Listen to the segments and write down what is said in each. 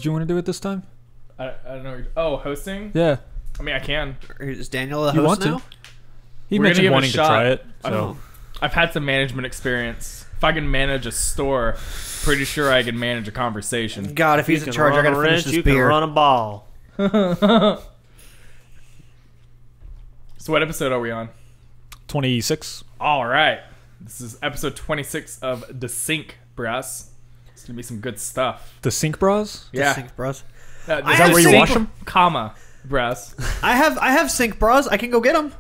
Did you want to do it this time? I don't know. Oh, hosting? Yeah. I mean, I can. Is Daniel the You host want now? to? He We're gonna mentioned give it a wanting to shot. try it. So I've had some management experience. If I can manage a store, pretty sure I can manage a conversation. God, if he's in charge, I gotta finish this You can beer. run a ball. So what episode are we on? 26. All right. This is episode 26 of Desynced, Brass. It's going to be some good stuff. The Sync Bras? Yeah. Sync bras. Is that where you wash them? Comma, Brass. I have sync bras. I can go get them.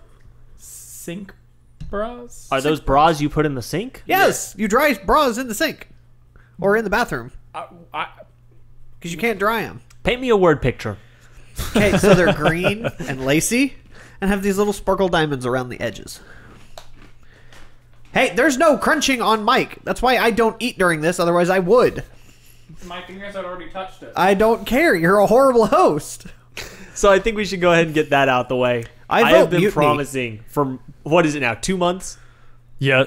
Sync bras? Are those bras you put in the sink? Yes, you dry bras in the sink or in the bathroom because you can't dry them. Paint me a word picture. Okay, so they're green and lacy and have these little sparkle diamonds around the edges. Hey, there's no crunching on mic. That's why I don't eat during this. Otherwise, I would. My fingers had already touched it. I don't care. You're a horrible host. So I think we should go ahead and get that out the way. I have vote been mutiny. promising for, what is it now, 2 months? Yeah.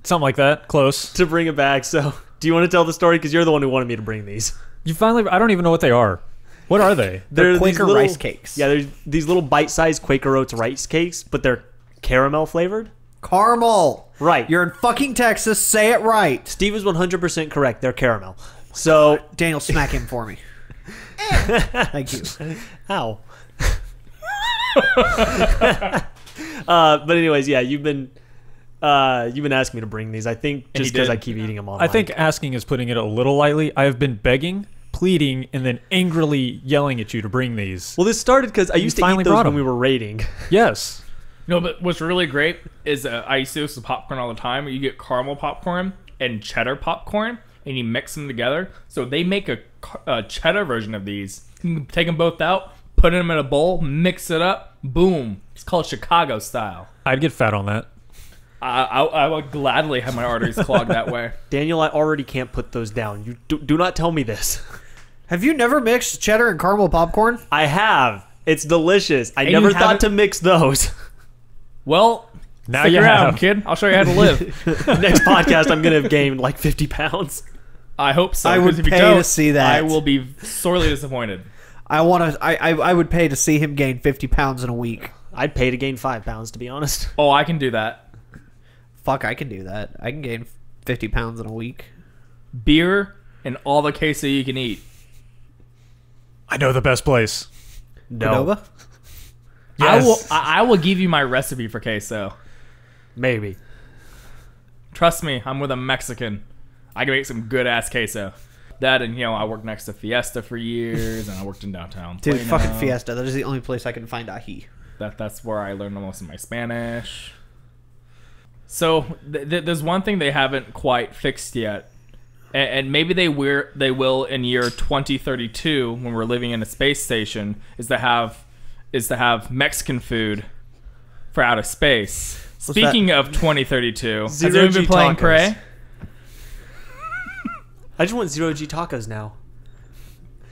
Something like that. Close. To bring it back. So do you want to tell the story? Because you're the one who wanted me to bring these. You finally... I don't even know what they are. What are they? They're these Quaker little- rice cakes. Yeah, there's these little bite-sized Quaker Oats rice cakes, but they're caramel flavored. Caramel. Right. You're in fucking Texas. Say it right. Steve is 100% correct. They're caramel. So Daniel, smack him for me. Thank you. Ow. But anyways, yeah, you've been asking me to bring these. I think just because I keep eating them all. I think asking is putting it a little lightly. I have been begging, pleading, and then angrily yelling at you to bring these. Well, this started because I used to finally eat those brought when 'em. we were raiding. Yes. No, but what's really great is I used to do this with popcorn all the time. You get caramel popcorn and cheddar popcorn, and you mix them together. So they make a cheddar version of these. You can take them both out, put them in a bowl, mix it up, boom. It's called Chicago style. I'd get fat on that. I would gladly have my arteries clogged that way. Daniel, I already can't put those down. You do not tell me this. Have you never mixed cheddar and caramel popcorn? I have. It's delicious. I And never you thought haven't- to mix those. Well, Now stick you around, have. kid. I'll show you how to live. Next podcast, I'm going to have gained like 50 pounds. I hope so. I would 'cause if you pay don't, to see that. I will be sorely disappointed. I would pay to see him gain 50 pounds in a week. I'd pay to gain 5 pounds, to be honest. Oh, I can do that. Fuck, I can do that. I can gain 50 pounds in a week. Beer and all the queso you can eat. I know the best place. No. Cordova? Yes. I will give you my recipe for queso. Maybe. Trust me, I'm with a Mexican. I can make some good ass queso. That and I worked next to Fiesta for years, and I worked in downtown. Dude, Plano. fucking Fiesta. That is the only place I can find ají. That's where I learned most of my Spanish. So there's one thing they haven't quite fixed yet, and maybe they will in year 2032 when we're living in a space station. Is to have Mexican food for outer space. Speaking of 2032, has Zero anyone been G playing tacos. Prey? I just want 0G tacos now.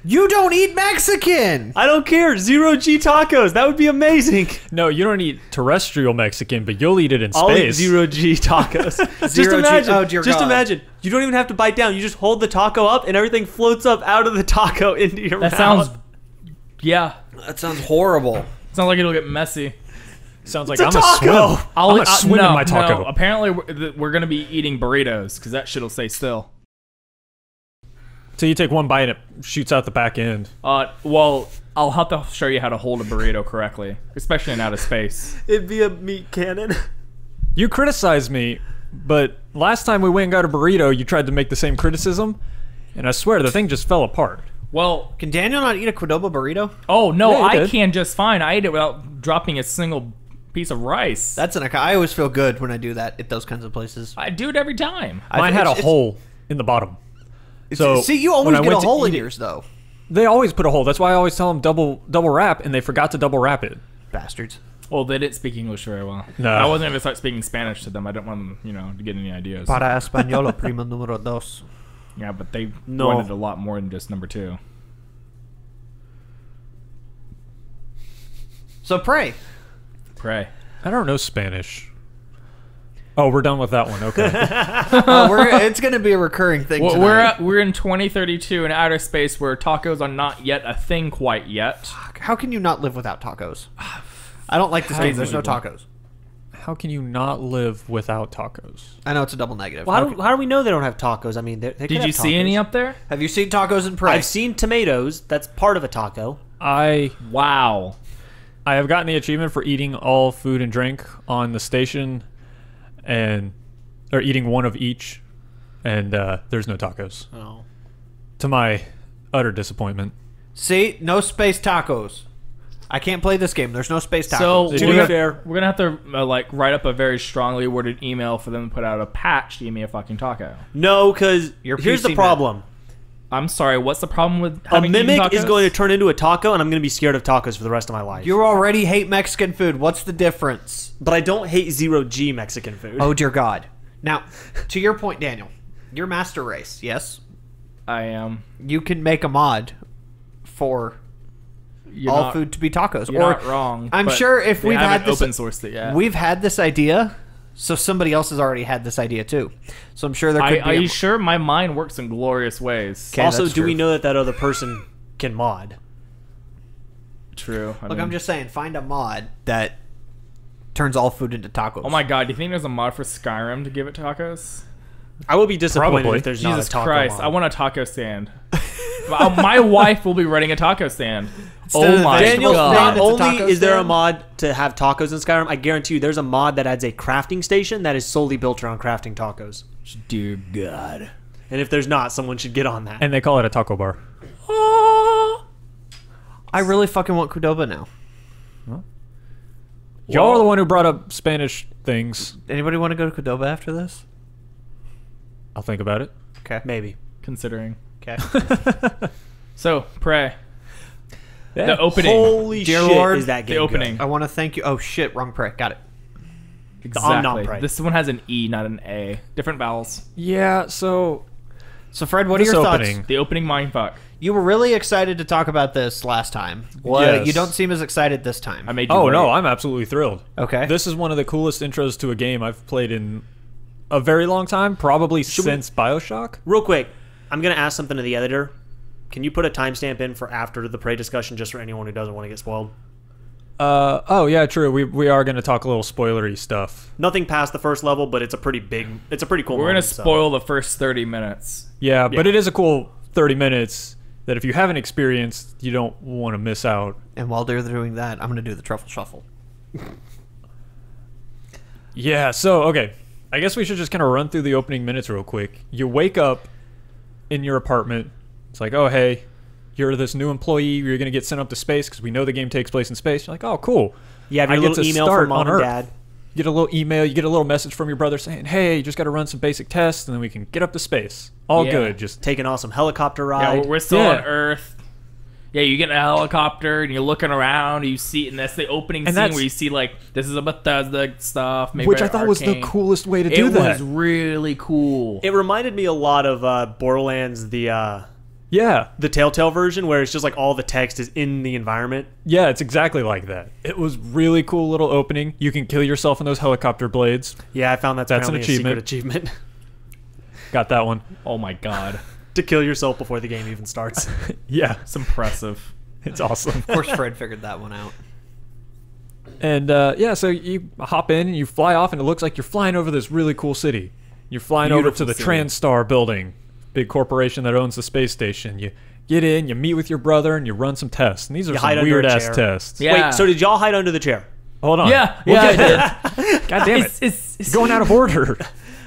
You don't eat Mexican! I don't care. 0G tacos. That would be amazing. No, you don't eat terrestrial Mexican, but you'll eat it in I'll eat space. 0G tacos. Just Zero G- imagine. oh, dear just God. imagine. You don't even have to bite down. You just hold the taco up, and everything floats up out of the taco into your That mouth. sounds, yeah, That sounds horrible. sounds like it'll get messy. Sounds like It's a I'm a taco. swim. I'm a swim in my taco. No, apparently we're gonna be eating burritos because that shit'll stay still. So you take one bite and it shoots out the back end. Well, I'll have to show you how to hold a burrito correctly, especially in outer space. It'd be a meat cannon. You criticized me, but last time we went and got a burrito, you tried to make the same criticism, and I swear the thing just fell apart. Well, Can Daniel not eat a Qdoba burrito? oh no, Yeah, you I did. can just fine. I ate it without dropping a single piece of rice. I always feel good when I do that at those kinds of places. I do it every time. Mine had a it's- hole in the bottom. So See, you when always I get a went to hole in eat it- yours, though. They always put a hole. That's why I always tell them double wrap, and they forgot to double wrap it. Bastards. Well, they didn't speak English very well. No. I wasn't gonna start speaking Spanish to them. I didn't want them, to get any ideas. Para español, prima número dos. Yeah, but they No. wanted a lot more than just number 2. So pray. Pray. I don't know Spanish. Oh, we're done with that one. Okay. It's going to be a recurring thing Well, tonight. we're in 2032 in outer space where tacos are not yet a thing quite yet. How can you not live without tacos? I don't like this game. There's no tacos. How can you not live without tacos? I know it's a double negative. Well, how do we know they don't have tacos? I mean, they could Did you have see tacos. any up there? Have you seen tacos in Prey? I've seen tomatoes. That's part of a taco. Wow. I have gotten the achievement for eating all food and drink on the station, or eating one of each, and there's no tacos. Oh. To my utter disappointment. See, no space tacos. I can't play this game. There's no space tacos. So To be fair, we're gonna have to write up a very strongly worded email for them to put out a patch to give me a fucking taco. no, because Your here's PC the problem. I'm sorry. What's the problem with A having eaten mimic is tacos? going to turn into a taco, and I'm going to be scared of tacos for the rest of my life. You already hate Mexican food. What's the difference? But I don't hate zero-G Mexican food. Oh, dear God. Now, to your point, Daniel, you're master race, yes? I am. You can make a mod for You're all not, food to be tacos. You're not wrong. I'm but sure if they we've had haven't this, open sourced it yet. we've had this idea, so somebody else has already had this idea too. So I'm sure there could Are be. you sure? My mind works in glorious ways. Okay, also, that's do we true. know that other person can mod? True. Look, I'm just saying, find a mod that turns all food into tacos. Oh my god! Do you think there's a mod for Skyrim to give it tacos? I will be disappointed Probably. if there's not Jesus a taco Christ! mod. I want a taco stand. My wife will be running a taco stand. Instead Oh of my vegetable Daniel, stand, god! not it's a only taco is there a stand? mod to have tacos in Skyrim, I guarantee you there's a mod that adds a crafting station that is solely built around crafting tacos. Dear God. And if there's not, someone should get on that. And they call it a taco bar. I really fucking want Qdoba now. Y'all are the one who brought up Spanish things. Anybody want to go to Qdoba after this? I'll think about it. Okay. Maybe. Considering. Okay. So, Prey. Yeah. The opening. Holy Dear shit, Lord, is that game the opening. I want to thank you. Oh shit, wrong Prey. Got it. Exactly. Prey. This one has an E, not an A. Different vowels. Yeah, so So Fred, what are This your opening. thoughts? The opening mindfuck. You were really excited to talk about this last time. Well, Yes. you don't seem as excited this time. I made you Oh wait. no, I'm absolutely thrilled. Okay. This is one of the coolest intros to a game I've played in a very long time, probably since BioShock. Real quick, I'm going to ask something to the editor. Can you put a timestamp in for after the Prey discussion just for anyone who doesn't want to get spoiled? Oh yeah, true. We are going to talk a little spoilery stuff. Nothing past the first level, but it's a pretty cool We're moment, gonna so. spoil the first 30 minutes. Yeah, but Yeah. it is a cool 30 minutes that if you haven't experienced, you don't want to miss out. And while they're doing that, I'm going to do the truffle shuffle. Yeah, so, okay. I guess we should just kind of run through the opening minutes real quick. You wake up in your apartment. It's like, oh, hey, you're this new employee. You're going to get sent up to space because we know the game takes place in space. You're like, oh, cool. You have I your get little to email start from mom on and Earth. dad. You get a little email. You get a little message from your brother saying, hey, you just got to run some basic tests, and then we can get up to space. All Yeah. good. Just Take an awesome helicopter Yeah, ride. we're still Yeah. on Earth. Yeah, you get in a helicopter and you're looking around. And you see, and that's the opening And scene that's- where you see like this is a Bethesda stuff, maybe which I thought was the Arcane. coolest way to do It that. was really cool. It reminded me a lot of Borderlands, the Yeah. Telltale version, where it's just like all the text is in the environment. Yeah, it's exactly like that. It was really cool little opening. You can kill yourself in those helicopter blades. Yeah, I found that's That's an apparently a secret achievement. achievement. Got that one. Oh my god, to kill yourself before the game even starts. Yeah, it's impressive. it's awesome. Of course, Fred figured that one out. And yeah, so you hop in and you fly off, and it looks like you're flying over this really cool city. You're flying over to Beautiful the city. TransStar building, big corporation that owns the space station. You get in, you meet with your brother, and you run some tests. And these are You hide some under a weird ass chair. tests. Yeah. Wait, so did y'all hide under the chair? Hold on. Yeah, We'll yeah, get I there. did. God damn it. It's Going out of order.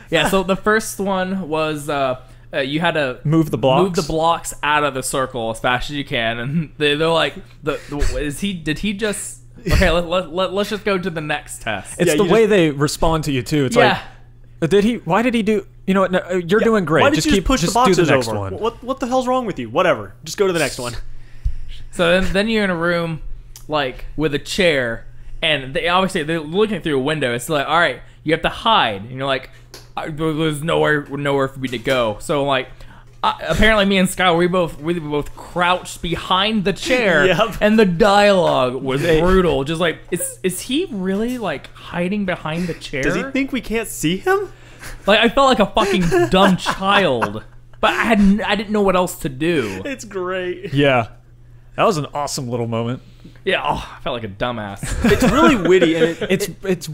Yeah, so the first one was you had to Move the blocks? move the blocks out of the circle as fast as you can, and they're like, did he just? Okay, let's just go to the next test. It's Yeah, the you way they respond to you too. It's Yeah. like, did he? Why did he do? You know what? No, you're doing great. Why did just you keep push just the boxes do the next over? one. What the hell's wrong with you? Whatever. Just go to the next one. So then you're in a room like with a chair, and they're looking through a window. It's like, all right, you have to hide, and you're like, there's nowhere for me to go. So like, apparently me and Skyler, we both crouched behind the chair, Yep. and the dialogue was brutal. Just like, is he really like hiding behind the chair? Does he think we can't see him? Like, I felt like a fucking dumb child, but I didn't know what else to do. It's great. Yeah. That was an awesome little moment. Yeah, I felt like a dumbass. It's really witty, and It's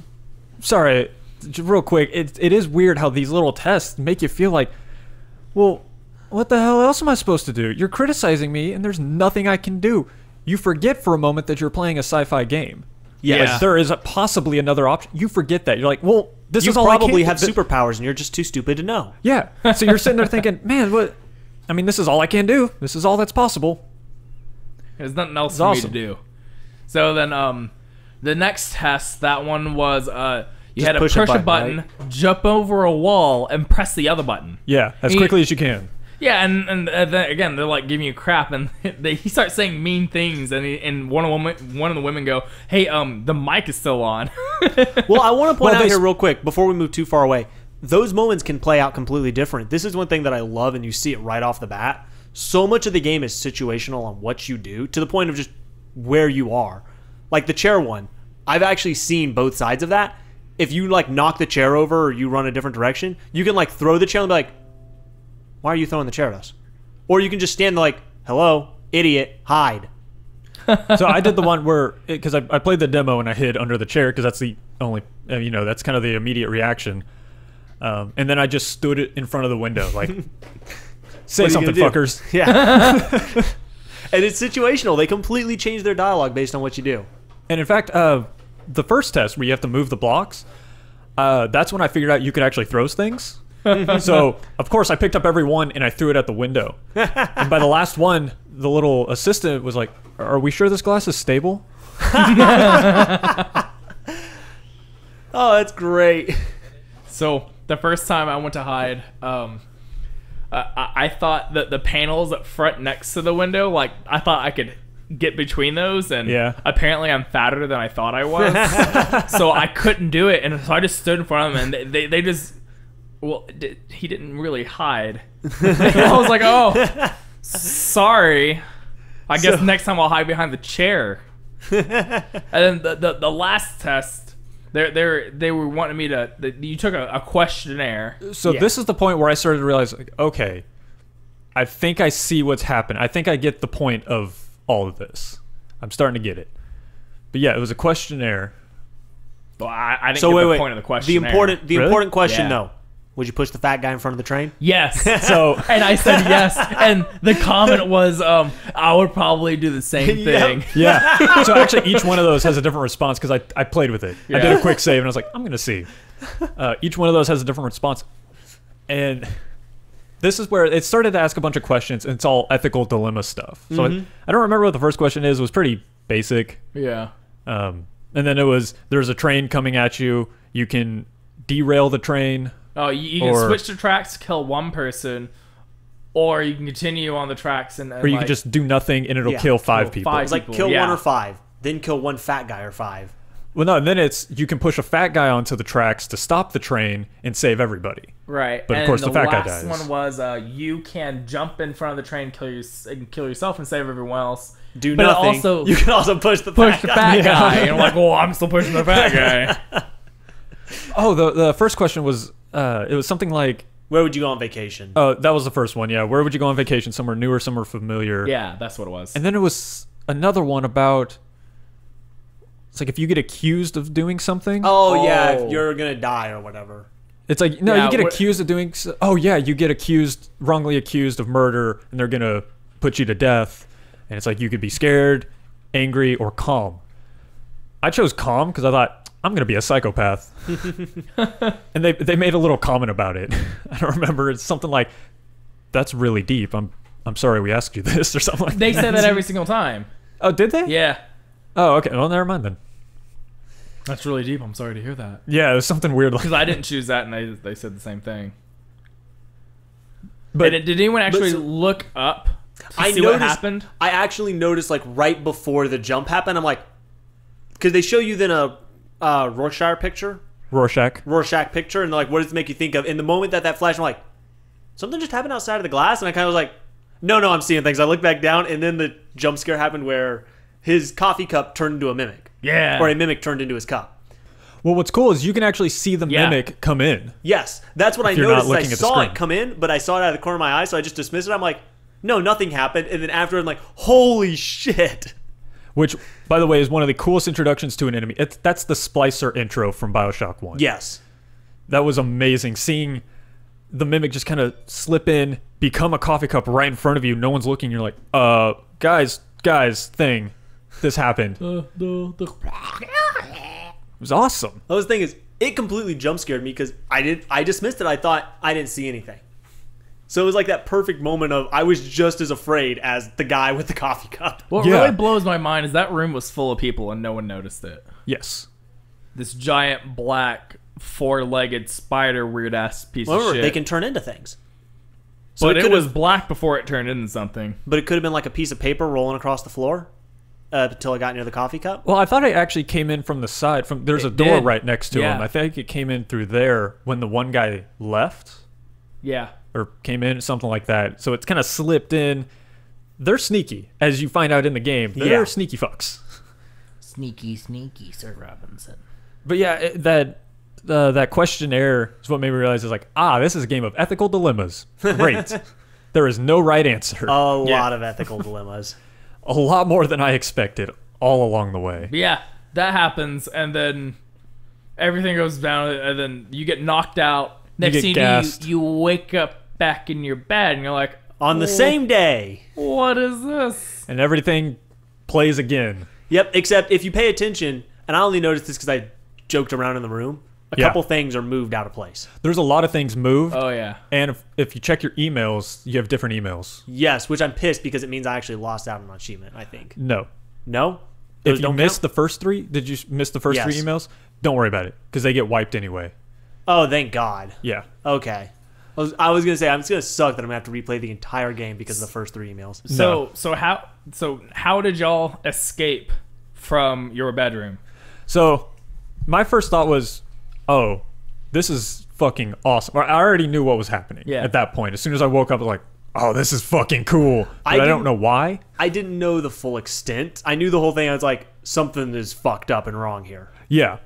sorry, real quick. It is weird how these little tests make you feel like, well, what the hell else am I supposed to do? You're criticizing me, and there's nothing I can do. You forget for a moment that you're playing a sci-fi game. Yeah. Like, there is possibly another option. You forget that. You're like, well, this you is all I probably can have superpowers, and you're just too stupid to know. Yeah. So you're sitting there thinking, man, what? I mean, this is all I can do. This is all that's possible. There's nothing else It's for awesome. me to do. So then, the next test, that one was you Just had to push push a a button, button, jump over a wall, and press the other button. Yeah, as He- quickly as you can. Yeah, and then again, they're like giving you crap, and he starts saying mean things, and one of the women go, "Hey, the mic is still on." Well, I want to point Well, out they- here real quick before we move too far away. Those moments can play out completely different. This is one thing that I love, and you see it right off the bat. So much of the game is situational on what you do, to the point of just where you are. Like the chair one, I've actually seen both sides of that. If you like knock the chair over or you run a different direction, you can like throw the chair and be like, "Why are you throwing the chair at us?" Or you can just stand there like, "Hello, idiot, hide." So I did the one where, because I played the demo and I hid under the chair because that's the only, that's kind of the immediate reaction. And then I just stood in front of the window, like, say What are you something, gonna do? fuckers. Yeah. And it's situational. They completely change their dialogue based on what you do. And in fact, the first test where you have to move the blocks, that's when I figured out you could actually throw things. So, of course, I picked up every one and I threw it at the window. And by the last one, the little assistant was like, "Are we sure this glass is stable?" Oh, that's great. So the first time I went to hide, I thought that the panels up front next to the window, like I thought I could get between those, and Yeah. apparently I'm fatter than I thought I was, so I couldn't do it, and so I just stood in front of them, and they just, well, he didn't really hide. I was like, oh, sorry. I guess next time I'll hide behind the chair. And then the last test. They were wanting me to. You took a questionnaire. So Yeah. this is the point where I started to realize, like, okay, I think I see what's happened. I think I get the point of all of this. I'm starting to get it. But yeah, it was a questionnaire. Well, I didn't So get wait, the wait. point of the questionnaire. The Really? important question, Yeah. though. Would you push the fat guy in front of the train? Yes. So And I said yes, and the comment was, I would probably do the same Yep. thing. yeah. So actually, each one of those has a different response because I played with it. I did Yeah. a quick save and I was like, I'm gonna see. Each one of those has a different response, and this is where it started to ask a bunch of questions, and it's all ethical dilemma stuff. So I don't remember what the first question is. It was pretty basic. Yeah. And then there's a train coming at you. You can derail the train. Oh, you can Or- switch the tracks, kill one person, or you can continue on the tracks and Or you like, can just do nothing and it'll Yeah. kill five Kill people. five. It's like people, kill yeah. one or five, then kill one fat guy or five. Well, no, and then you can push a fat guy onto the tracks to stop the train and save everybody. right. But of and course the fat guy last dies. one was you can jump in front of the train, kill yourself, and save everyone else. Do But it nothing. also You can also push the push fat the guy. fat Yeah. guy, and I'm like, well, I'm still pushing the fat guy. Oh, the first question was it was something like, Where would you go on vacation? oh, that was the first one. Yeah, where would you go on vacation? Somewhere new or somewhere familiar? Yeah, that's what it was. And then it was another one about, it's like if you get accused of doing something. Oh, yeah, Oh. if you're gonna die or whatever. It's like, no, Yeah, you get what- accused of doing. Oh yeah, you get wrongly accused of murder, and they're gonna put you to death. And it's like you could be scared, angry, or calm. I chose calm because I thought I'm gonna be a psychopath. And they made a little comment about it. I don't remember. It's something like, "That's really deep. I'm sorry we asked you this," or something like They that. say that every single time. Oh, did they? Yeah. Oh, okay. Well, never mind then. That's really deep. I'm sorry to hear that. Yeah, it was something weird like. Because I didn't choose that, and they said the same thing. But Did anyone actually so- look up to I see what noticed- happened? I actually noticed, like, right before the jump happened, I'm like, because they show you then a Rorschach picture, Rorschach. and they're like, what does it make you think of? In the moment that flashed, I'm like, something just happened outside of the glass, and I kind of was like, no, I'm seeing things. I looked back down, and then the jump scare happened where his coffee cup turned into a mimic. Yeah. Or a mimic turned into his cup. Well, what's cool is you can actually see the mimic come in. Yes, that's what I you're not noticed. I looking at the saw screen. it come in, but I saw it out of the corner of my eye, so I just dismissed it. I'm like, no, nothing happened. And then after, I'm like, holy shit. Which, by the way, is one of the coolest introductions to an enemy. That's the Splicer intro from Bioshock 1. Yes. That was amazing. Seeing the mimic just kind of slip in, become a coffee cup right in front of you. No one's looking. You're like, guys, thing. This happened. It was awesome. The thing is, it completely jump scared me because I dismissed it. I thought I didn't see anything. So it was like that perfect moment of I was just as afraid as the guy with the coffee cup. What really blows my mind is that room was full of people and no one noticed it. Yes. This giant black 4-legged spider weird ass piece of shit. They can turn into things. So but it was black before it turned into something. But it could have been like a piece of paper rolling across the floor until it got near the coffee cup. Well, I thought it actually came in from the side. There's a door right next to him. I think it came in through there when the one guy left. Yeah. Or came in, something like that. So it's kind of slipped in. They're sneaky, as you find out in the game. They're sneaky fucks. Sneaky, Sir Robinson. But yeah, that questionnaire is what made me realize is like, this is a game of ethical dilemmas. Great. There is no right answer. A lot of ethical dilemmas. A lot more than I expected all along the way. But yeah, that happens, and then everything goes down, and then you get knocked out. Next thing you wake up back in your bed, and you're like, on the same day. What is this? And everything plays again. Yep, except if you pay attention, and I only noticed this because I joked around in the room, a couple things are moved out of place. There's a lot of things moved. Oh, yeah. And if you check your emails, you have different emails. Yes, which I'm pissed because it means I actually lost out on an achievement, I think. No. No? If you missed the first three, did you miss the first 3 emails? Don't worry about it, because they get wiped anyway. Oh, thank God. Yeah. Okay. I was gonna say I'm just gonna suck that I'm gonna have to replay the entire game because of the first 3 emails. So how did y'all escape from your bedroom? So my first thought was, this is fucking awesome. I already knew what was happening at that point. As soon as I woke up, I was like, this is fucking cool. But I don't know why. I didn't know the full extent. I knew the whole thing. I was like, something is fucked up and wrong here. Yeah.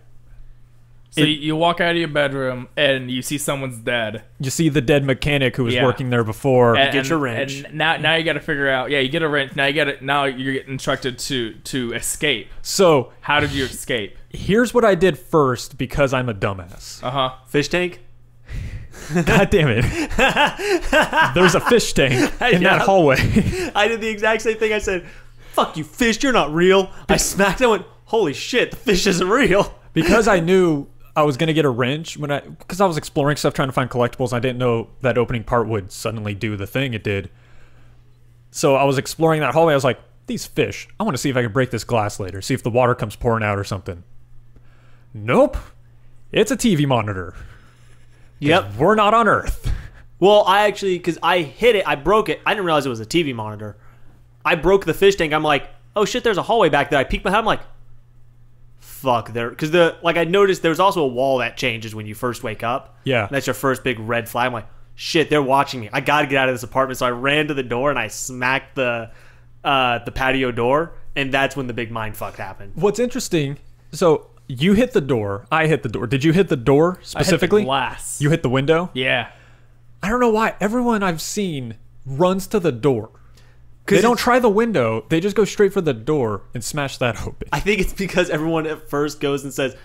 So you walk out of your bedroom and you see someo's dead. You see the dead mechanic who was working there before. You get your wrench. And now you got to figure out. Yeah, you get a wrench. Now you're getting instructed to escape. So how did you escape? Here's what I did first because I'm a dumbass. Fish tank. God damn it! There's a fish tank in that hallway. I did the exact same thing. I said, "Fuck you, fish! You're not real." I smacked it. I went, "Holy shit! The fish isn't real." Because I knew I was gonna get a wrench because I was exploring stuff trying to find collectibles. I didn't know that opening part would suddenly do the thing it did. So I was exploring that hallway. I was like, these fish. I want to see if I can break this glass later. See if the water comes pouring out or something. Nope. It's a TV monitor. Yep. We're not on Earth. Well, because I hit it, I broke it. I didn't realize it was a TV monitor. I broke the fish tank. I'm like, oh shit, there's a hallway back there. I peeked my head. I'm like, fuck there, because I noticed there's also a wall that changes when you first wake up. Yeah, and that's your first big red flag. I'm like, shit, they're watching me. I gotta get out of this apartment. So I ran to the door and I smacked the patio door, and that's when the big mind fuck happened. What's interesting? So you hit the door. I hit the door. Did you hit the door specifically? I hit the glass. You hit the window. Yeah. I don't know why everyone I've seen runs to the door. They don't try the window. They just go straight for the door and smash that open. I think it's because everyone at first goes and says,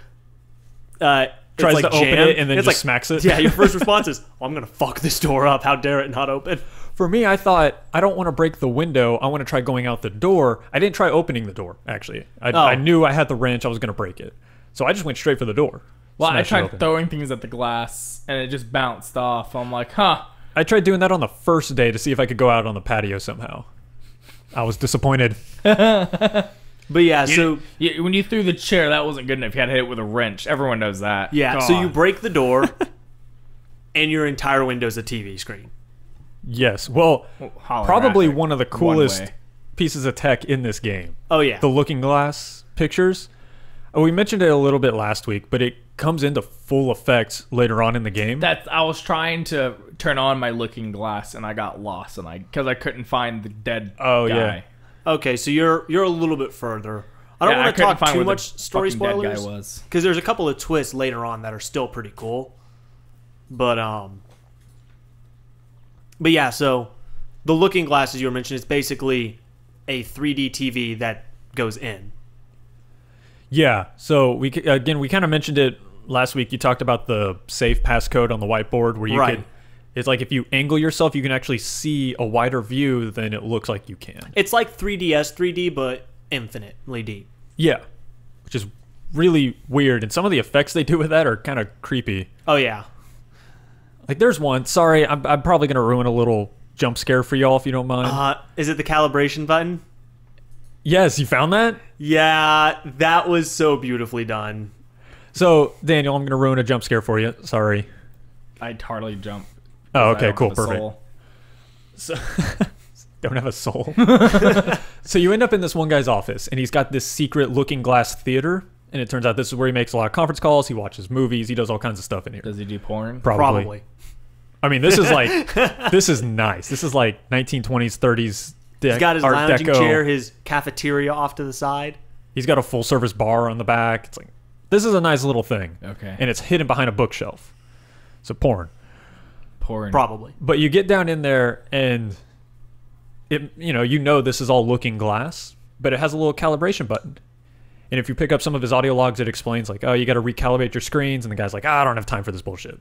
tries to open it and then just smacks it. Yeah, your first response is, I'm going to fuck this door up. How dare it not open? For me, I thought, I don't want to break the window. I want to try going out the door. I didn't try opening the door, actually. I knew I had the wrench. I was going to break it. So I just went straight for the door. Well, I tried throwing things at the glass, and it just bounced off. I'm like, huh. I tried doing that on the first day to see if I could go out on the patio somehow. I was disappointed. But yeah, when you threw the chair, that wasn't good enough. You had to hit it with a wrench. Everyone knows that. Yeah, so you break the door, and your entire window's a TV screen. Yes. Well, probably one of the coolest pieces of tech in this game. Oh, yeah. The looking glass pictures. Oh, we mentioned it a little bit last week, but it comes into full effect later on in the game. I was trying to turn on my looking glass and I got lost because I couldn't find the dead Oh, guy. yeah. Okay, so you're a little bit further. I don't want to talk too much story spoilers because there's a couple of twists later on that are still pretty cool. But yeah, so the looking glass, as you were mentioning, is basically a 3D TV that goes in. Yeah. So we kind of mentioned it last week. You talked about the safe passcode on the whiteboard where you could. It's like if you angle yourself, you can actually see a wider view than it looks like you can. It's like 3DS 3D, but infinitely deep. Yeah, which is really weird. And some of the effects they do with that are kind of creepy. Oh, yeah. Like there's one. Sorry, I'm probably going to ruin a little jump scare for y'all if you don't mind. Is it the calibration button? Yes, you found that? Yeah, that was so beautifully done. So, Daniel, I'm going to ruin a jump scare for you. Sorry. I'd hardly jump. Oh, okay, cool, have a perfect. soul. So, don't have a soul. So you end up in this one guy's office, and he's got this secret looking glass theater, and it turns out this is where he makes a lot of conference calls, he watches movies, he does all kinds of stuff in here. Does he do porn? Probably. I mean, this is like, this is nice. This is like 1920s, 30s He's got his Art lounging Deco. chair, his cafeteria off to the side. He's got a full service bar on the back. It's like, this is a nice little thing. Okay. And it's hidden behind a bookshelf. So porn. Porn. Probably. But you get down in there and you know this is all looking glass, but it has a little calibration button. And if you pick up some of his audio logs, it explains like, oh, you got to recalibrate your screens. And the guy's like, I don't have time for this bullshit.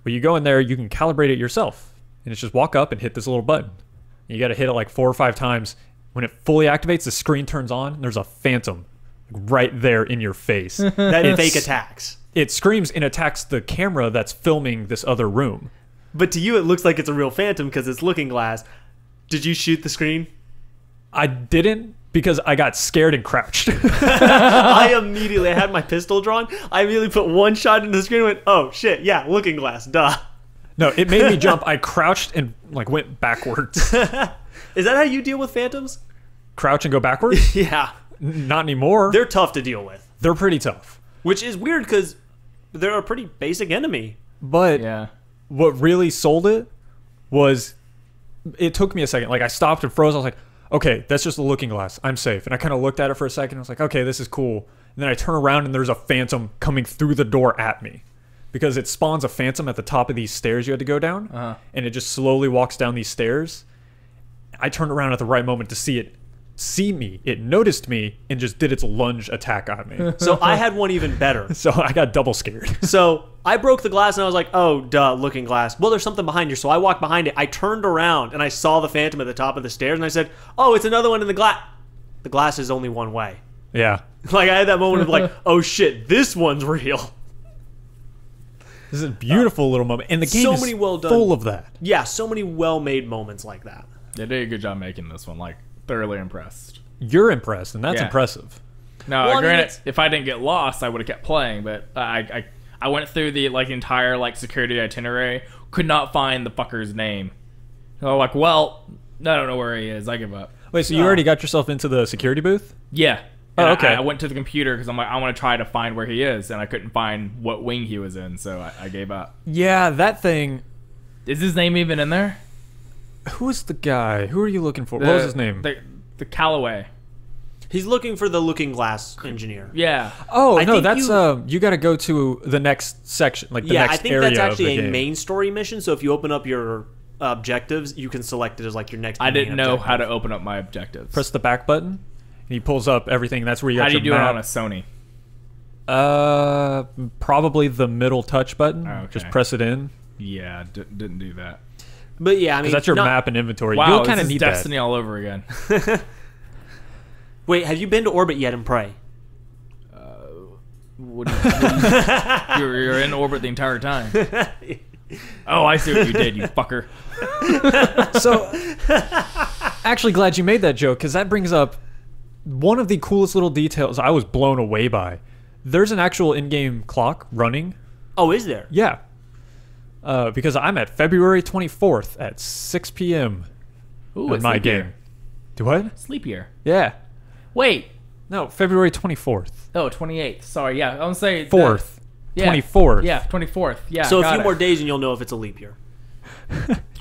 But you go in there, you can calibrate it yourself. And it's just walk up and hit this little button. You got to hit it like 4 or 5 times. When it fully activates, the screen turns on. And there's a phantom right there in your face. That fake attacks. It screams and attacks the camera that's filming this other room. But to you, it looks like it's a real phantom because it's looking glass. Did you shoot the screen? I didn't because I got scared and crouched. I had my pistol drawn. I immediately put one shot into the screen and went, oh, shit, yeah, looking glass, duh. No, it made me jump. I crouched and like went backwards. Is that how you deal with phantoms? Crouch and go backwards? Yeah. Not anymore. They're tough to deal with. They're pretty tough. Which is weird because they're a pretty basic enemy. But Yeah. what really sold it was it took me a second. Like I stopped and froze. I was like, okay, that's just a looking glass. I'm safe. And I kind of looked at it for a second. I was like, okay, this is cool. And then I turn around and there's a phantom coming through the door at me. Because it spawns a phantom at the top of these stairs you had to go down. Uh-huh. And it just slowly walks down these stairs. I turned around at the right moment to see me. It noticed me and just did its lunge attack on me. So I had one even better. So I got double scared. So I broke the glass and I was like, oh, duh, looking glass. Well, there's something behind you. So I walked behind it. I turned around and I saw the phantom at the top of the stairs and I said, oh, it's another one in the glass. The glass is only one way. Yeah. Like I had that moment of like, oh shit, this one's real. This is a beautiful little moment. And the game so is many well done. full of that. Yeah, so many well-made moments like that. They did a good job making this one. Like, thoroughly impressed. You're impressed, and that's Yeah. impressive. Now, Well, I mean, granted, it's- if I didn't get lost, I would have kept playing. But I went through the like entire like security itinerary, could not find the fucker's name. So I'm like, well, I don't know where he is. I give up. Wait, so you already got yourself into the security booth? Yeah. Oh, And okay. I went to the computer because I'm like, I want to try to find where he is, and I couldn't find what wing he was in, so I gave up. Yeah, that thing. Is his name even in there? Who is the guy? Who are you looking for? What was his name? The Callaway. He's looking for the looking glass engineer. Yeah. Oh, I no, think that's you got to go to the next section, like the Yeah, next I think area that's actually of the a game. main story mission. So if you open up your objectives, you can select it as like your next. I didn't main know objective. how to open up my objectives. Press the back button, and he pulls up everything. That's where you got How do you do your it map. on a Sony? Probably the middle touch button. Okay. Just press it in. Yeah, didn't do that. But yeah, I mean, Because that's your not- map and inventory. Wow, You'll this kind of is need Destiny all over again. Wait, have you been to orbit yet and Prey? You're in orbit the entire time. Oh, I see what you did, you fucker. that. So, actually, glad you made that joke because that brings up one of the coolest little details I was blown away by. There's an actual in-game clock running. Oh, is there? Yeah. Because I'm at February 24th at 6 p.m. Ooh, in it's my leap game. year. Do what? Sleep year. Yeah. Wait, No, February 24th. Oh, 28th. Sorry, yeah. I want to say... 4th. Yeah. 24th. Yeah, 24th. Yeah, So a got few it. more days and you'll know if it's a leap year.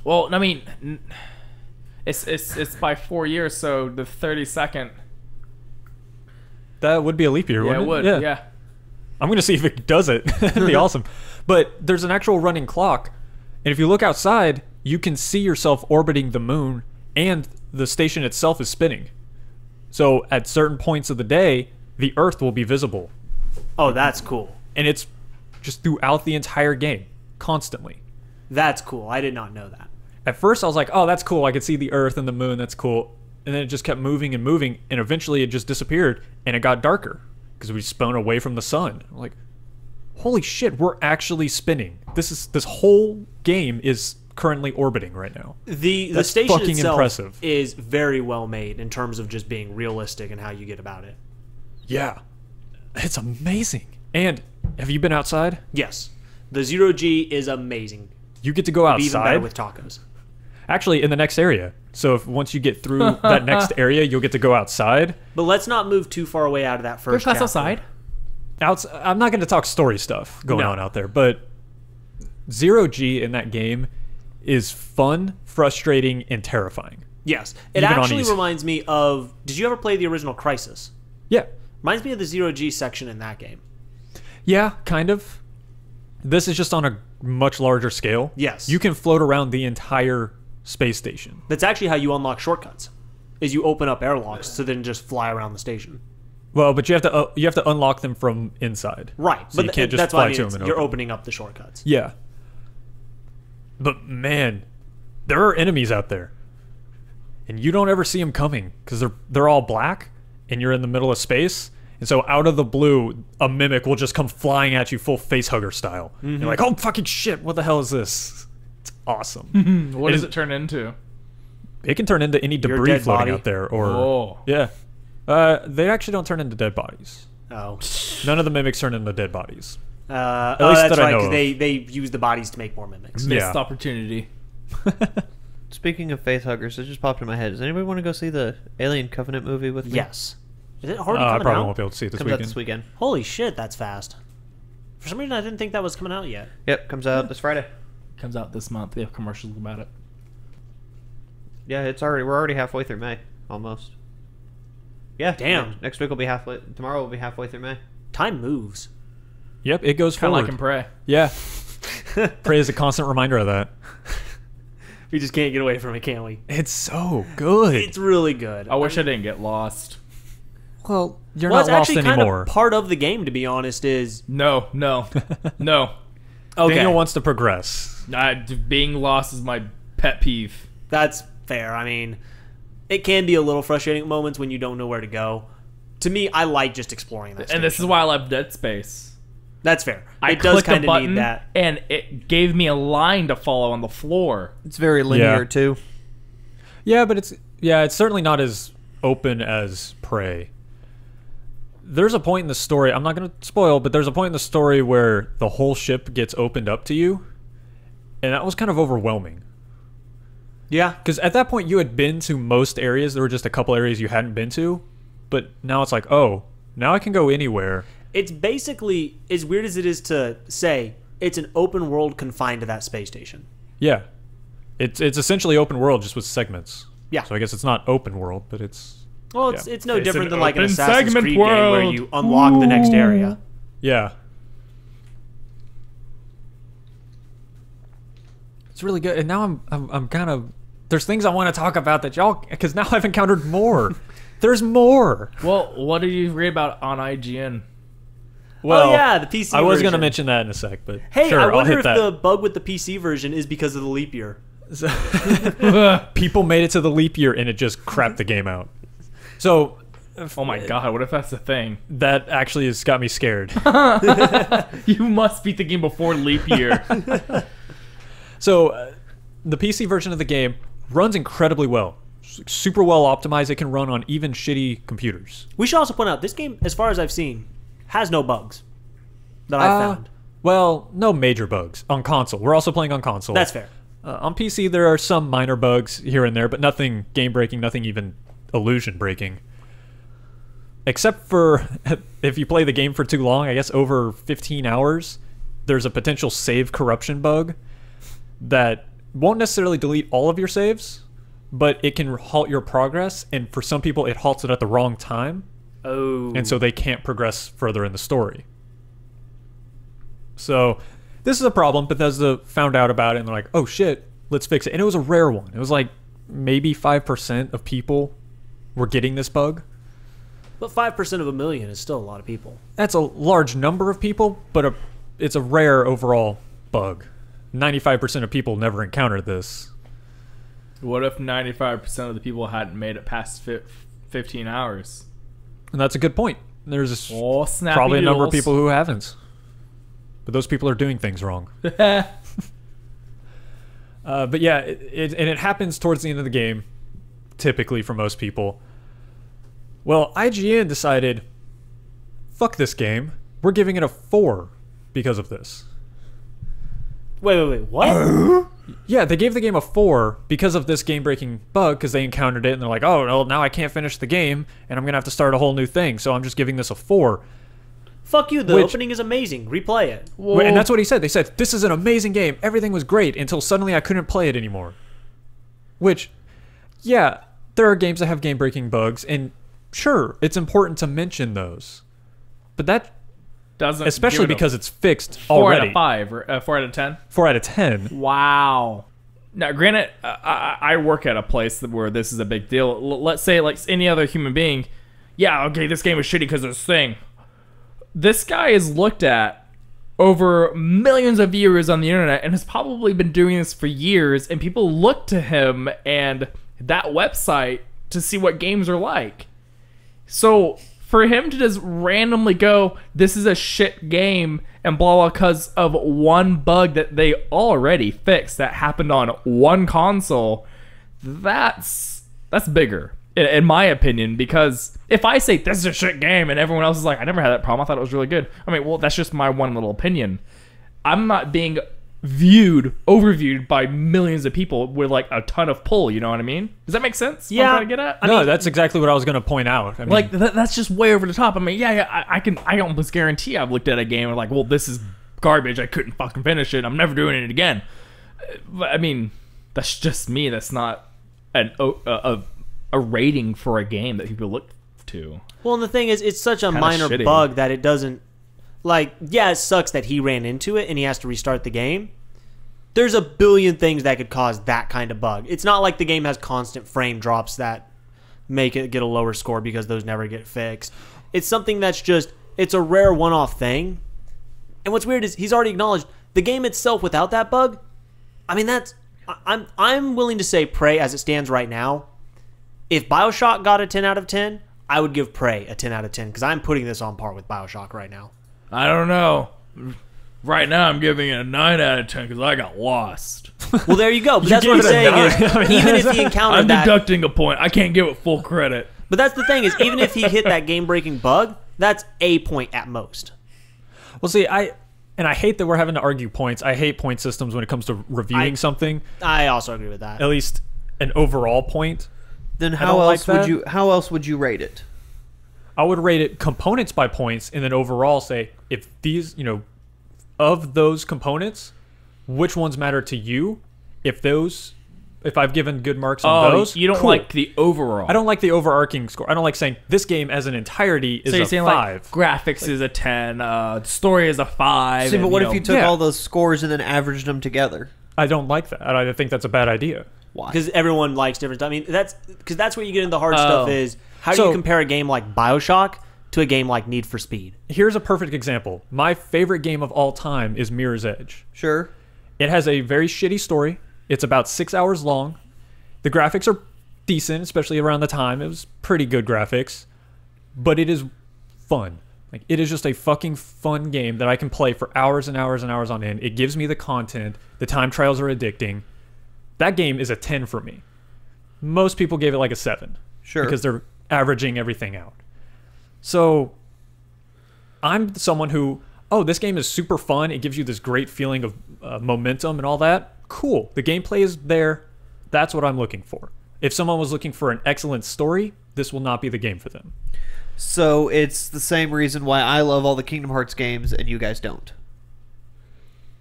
Well, I mean, it's by 4 years, so the 32nd. That would be a leap year, Yeah, wouldn't it it? would. Yeah. I'm going to see if it does it. That'd be awesome. But there's an actual running clock. And if you look outside, you can see yourself orbiting the moon and the station itself is spinning. So at certain points of the day, the Earth will be visible. Oh, that's cool. And it's just throughout the entire game, constantly. That's cool. I did not know that. At first, I was like, oh, that's cool. I could see the Earth and the moon. That's cool. And then it just kept moving and moving. And eventually it just disappeared. And it got darker because we spun away from the sun. I'm like, holy shit, we're actually spinning. This whole game is currently orbiting right now. The That's station fucking itself impressive. is very well made in terms of just being realistic and how you get about it. Yeah. It's amazing. And have you been outside? Yes. The Zero G is amazing. You get to go Be even better outside. with tacos. Actually, in the next area. So if once you get through that next area, you'll get to go outside. But let's not move too far away out of that Good first class chapter. outside. I'm not going to talk story stuff going No. on out there, but Zero G in that game is fun, frustrating, and terrifying. Yes. It Even on actually easy. reminds me of... Did you ever play the original Crysis? Yeah. Reminds me of the Zero G section in that game. Yeah, kind of. This is just on a much larger scale. Yes. You can float around the entire space station. That's actually how you unlock shortcuts. Is you open up airlocks to then just fly around the station. Well, but you have to unlock them from inside. Right. So you can't just that's fly what I mean. to them and You're open. opening up the shortcuts. Yeah. But man, there are enemies out there. And you don't ever see them coming because they're all black and you're in the middle of space. And so out of the blue, a mimic will just come flying at you full face hugger style. Mm-hmm. You're like, oh fucking shit, what the hell is this? It's awesome. What does it turn into? It can turn into any debris dead floating body. out there. Or Oh. yeah. They actually don't turn into dead bodies. Oh. None of the mimics turn into dead bodies. At least that's that I right, know because of. they use the bodies to make more mimics. Missed Yeah. opportunity. Speaking of faith huggers, it just popped in my head. Does anybody want to go see the Alien Covenant movie with me? Yes. Is it already I coming probably out? won't be able to see it this Comes out weekend. this weekend. Holy shit, that's fast. For some reason, I didn't think that was coming out yet. Yep, comes out this Friday. Comes out this month. They have commercials about it. Yeah, we're already halfway through May, almost. Yeah, Damn. Next week will be halfway. Tomorrow will be halfway through May. Time moves. Yep, it goes Kind of forward. like in Prey. Yeah. Prey is a constant reminder of that. We just can't get away from it, can we? It's so good. It's really good. I wish I didn't get lost. Well, you're well, not it's lost actually anymore. kind of part of the game, to be honest, is... No. No. Okay, Daniel wants to progress. Being lost is my pet peeve. that's fair. I mean, it can be a little frustrating at moments when you don't know where to go. To me, I like just exploring that And this is station. why I love Dead Space. That's fair. I It does clicked a kind of button need that. and it gave me a line to follow on the floor. It's very linear Yeah. too. Yeah, but it's certainly not as open as Prey. There's a point in the story, I'm not going to spoil, but there's a point in the story where the whole ship gets opened up to you, and that was kind of overwhelming. Yeah. Because at that point, you had been to most areas. There were just a couple areas you hadn't been to, but now it's like, oh, now I can go anywhere. It's basically, as weird as it is to say, it's an open world confined to that space station. Yeah. It's essentially open world, just with segments. Yeah. So I guess it's not open world, but it's... Well, Yeah. it's no It's different an than like an open Assassin's segment Creed game where world. you unlock the next area. Yeah. It's really good. And now I'm kind of... There's things I want to talk about that y'all... Because now I've encountered more. There's more. Well, what did you read about on IGN? Well, oh yeah, the PC I was going to version. mention that in a sec, but Hey, sure, I I'll wonder hit if that. the bug with the PC version is because of the leap year. People made it to the leap year and it just crapped the game out. So Oh my god, what if that's the thing? that actually has got me scared. You must be thinking before leap year. So the PC version of the game runs incredibly well. Super well optimized. It can run on even shitty computers. We should also point out this game, as far as I've seen, has no bugs that I've found. Well, no major bugs on console. We're also playing on console. That's fair. On PC, there are some minor bugs here and there, but nothing game breaking, nothing even illusion breaking. except for if you play the game for too long, I guess over 15 hours, there's a potential save corruption bug that won't necessarily delete all of your saves, but it can halt your progress, and for some people it halts it at the wrong time. Oh. And so they can't progress further in the story. So this is a problem. Bethesda found out about it and they're like, oh shit, let's fix it. And it was a rare one. It was like maybe 5% of people were getting this bug. But 5% of a million is still a lot of people. That's a large number of people, but it's a rare overall bug. 95% of people never encountered this. What if 95% of the people hadn't made it past 15 hours? And that's a good point. There's Oh, snappy probably a number of doodles. people who haven't. But those people are doing things wrong. But yeah, it happens towards the end of the game, typically for most people. Well, IGN decided, fuck this game. We're giving it a 4 because of this. Wait, what? Yeah, they gave the game a 4 because of this game-breaking bug, because they encountered it, and they're like, oh, well, now I can't finish the game, and I'm going to have to start a whole new thing, so I'm just giving this a 4. Fuck you, the Which- opening is amazing. Replay it. And that's what he said. They said, this is an amazing game. Everything was great until suddenly I couldn't play it anymore. Which, yeah, there are games that have game-breaking bugs, and sure, it's important to mention those. But that, Doesn't especially give it a because it's fixed 4 already. out of 5 or 4 out of 10. 4 out of 10. Wow. Now, granted, I work at a place where this is a big deal. Let's say, like any other human being, yeah, okay, this game is shitty because of this thing. This guy is looked at over millions of viewers on the internet and has probably been doing this for years, and people look to him and that website to see what games are like. So for him to just randomly go, this is a shit game, and blah blah, because of one bug that they already fixed that happened on one console, that's bigger in my opinion. Because if I say this is a shit game and everyone else is like, I never had that problem, I thought it was really good, I mean, well, that's just my one little opinion. I'm not being overviewed by millions of people with like a ton of pull, you know what I mean? Does that make sense? Yeah. What I'm trying to get at? No, that's exactly what I was going to point out. I mean, Like that's just way over the top. I mean, yeah, I almost guarantee I've looked at a game and like, well, this is garbage. I couldn't fucking finish it. I'm never doing it again. But I mean, that's just me. That's not a rating for a game that people look to. Well, and the thing is, it's such a Kinda minor shitty. bug that it doesn't... Like, yeah, it sucks that he ran into it and he has to restart the game. There's a billion things that could cause that kind of bug. It's not like the game has constant frame drops that make it get a lower score because those never get fixed. It's something that's just... It's a rare one-off thing. And what's weird is he's already acknowledged the game itself without that bug. I mean, that's... I'm willing to say Prey as it stands right now. If BioShock got a 10 out of 10, I would give Prey a 10 out of 10 because I'm putting this on par with BioShock right now. I don't know. Right now, I'm giving it a 9 out of 10 because I got lost. Well, there you go. But that's what I'm gave it a saying is, 9. even if he encountered I'm that... deducting a point. I can't give it full credit. But that's the thing is, even if he hit that game-breaking bug, that's a point at most. well, see, I hate that we're having to argue points. I hate point systems when it comes to reviewing something. I also agree with that. At least an overall point. Then don't how like else would that. you? How else would you rate it? I would rate it components by points, and then overall say if these, of those components, which ones matter to you? If I've given good marks on those, you don't cool. like the overall. I don't like the overarching score. I don't like saying this game as an entirety is So you're a saying 5. like graphics is a 10, story is a 5. See, but and, what if you took yeah. all those scores and then averaged them together? I don't like that. I think that's a bad idea. Why? Because everyone likes different stuff. I mean, that's where you get into the hard stuff is, how do So- you compare a game like BioShock to a game like Need for Speed? Here's a perfect example. My favorite game of all time is Mirror's Edge. Sure. It has a very shitty story. It's about 6 hours long. The graphics are decent, especially around the time. It was pretty good graphics. But it is fun. Like, it is just a fucking fun game that I can play for hours and hours and hours on end. It gives me the content. The time trials are addicting. That game is a 10 for me. Most people gave it like a 7. Sure. Because they're averaging everything out. So, I'm someone who, this game is super fun. It gives you this great feeling of momentum and all that. Cool. The gameplay is there. That's what I'm looking for. If someone was looking for an excellent story, this will not be the game for them. So it's the same reason why I love all the Kingdom Hearts games and you guys don't.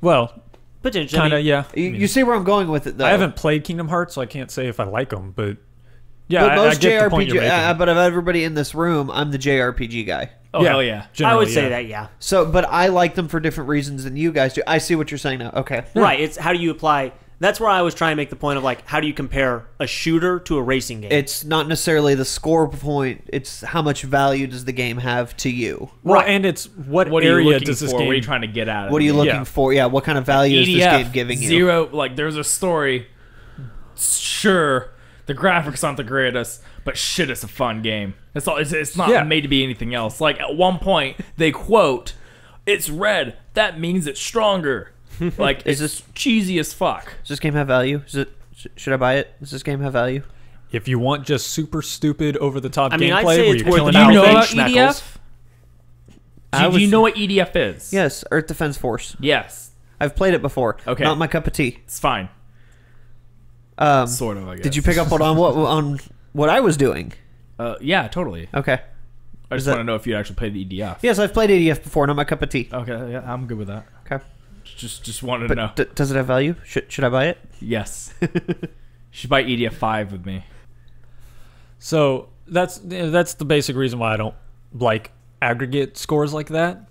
Well, Potentially. kind of, yeah. You see where I'm going with it, though. I haven't played Kingdom Hearts, so I can't say if I like them, but yeah, But I most get the point you're making. JRPG, but of everybody in this room, I'm the JRPG guy. Oh, hell yeah. I generally, would say yeah. that, yeah. So, but I like them for different reasons than you guys do. I see what you're saying now. Okay. Right. It's how do you apply. That's where I was trying to make the point of like, how do you compare a shooter to a racing game? It's not necessarily the score point. It's how much value does the game have to you? Well, Right. and it's what What are you area looking does this for? game... What are you trying to get at? What are you looking Yeah. for? Yeah, what kind of value is this game giving you? Zero. Like, there's a story. Sure, the graphics aren't the greatest, but shit, it's a fun game. It's all. It's not Yeah. made to be anything else. Like at one point, they quote, "It's red. That means it's stronger." Like, Is it's this- cheesy as fuck? Does this game have value? Is it? Should I buy it? Does this game have value? If you want just super stupid, over-the-top I mean, I'd gameplay say where it's you're worth killing Do you about know everything... about Schmeckles. EDF? Do you know what EDF is? Yes, Earth Defense Force. Yes. I've played it before. Okay. Not my cup of tea. It's fine. Sort of, I guess. Did you pick up on what I was doing? Yeah, totally. Okay. I just want to know if you actually played the EDF. Yes, I've played ADF before. Not my cup of tea. Okay, yeah, I'm good with that. Okay. Just wanted to know. But does it have value? Should I buy it? Yes. You should buy EDF 5 with me. So that's the basic reason why I don't like aggregate scores like that.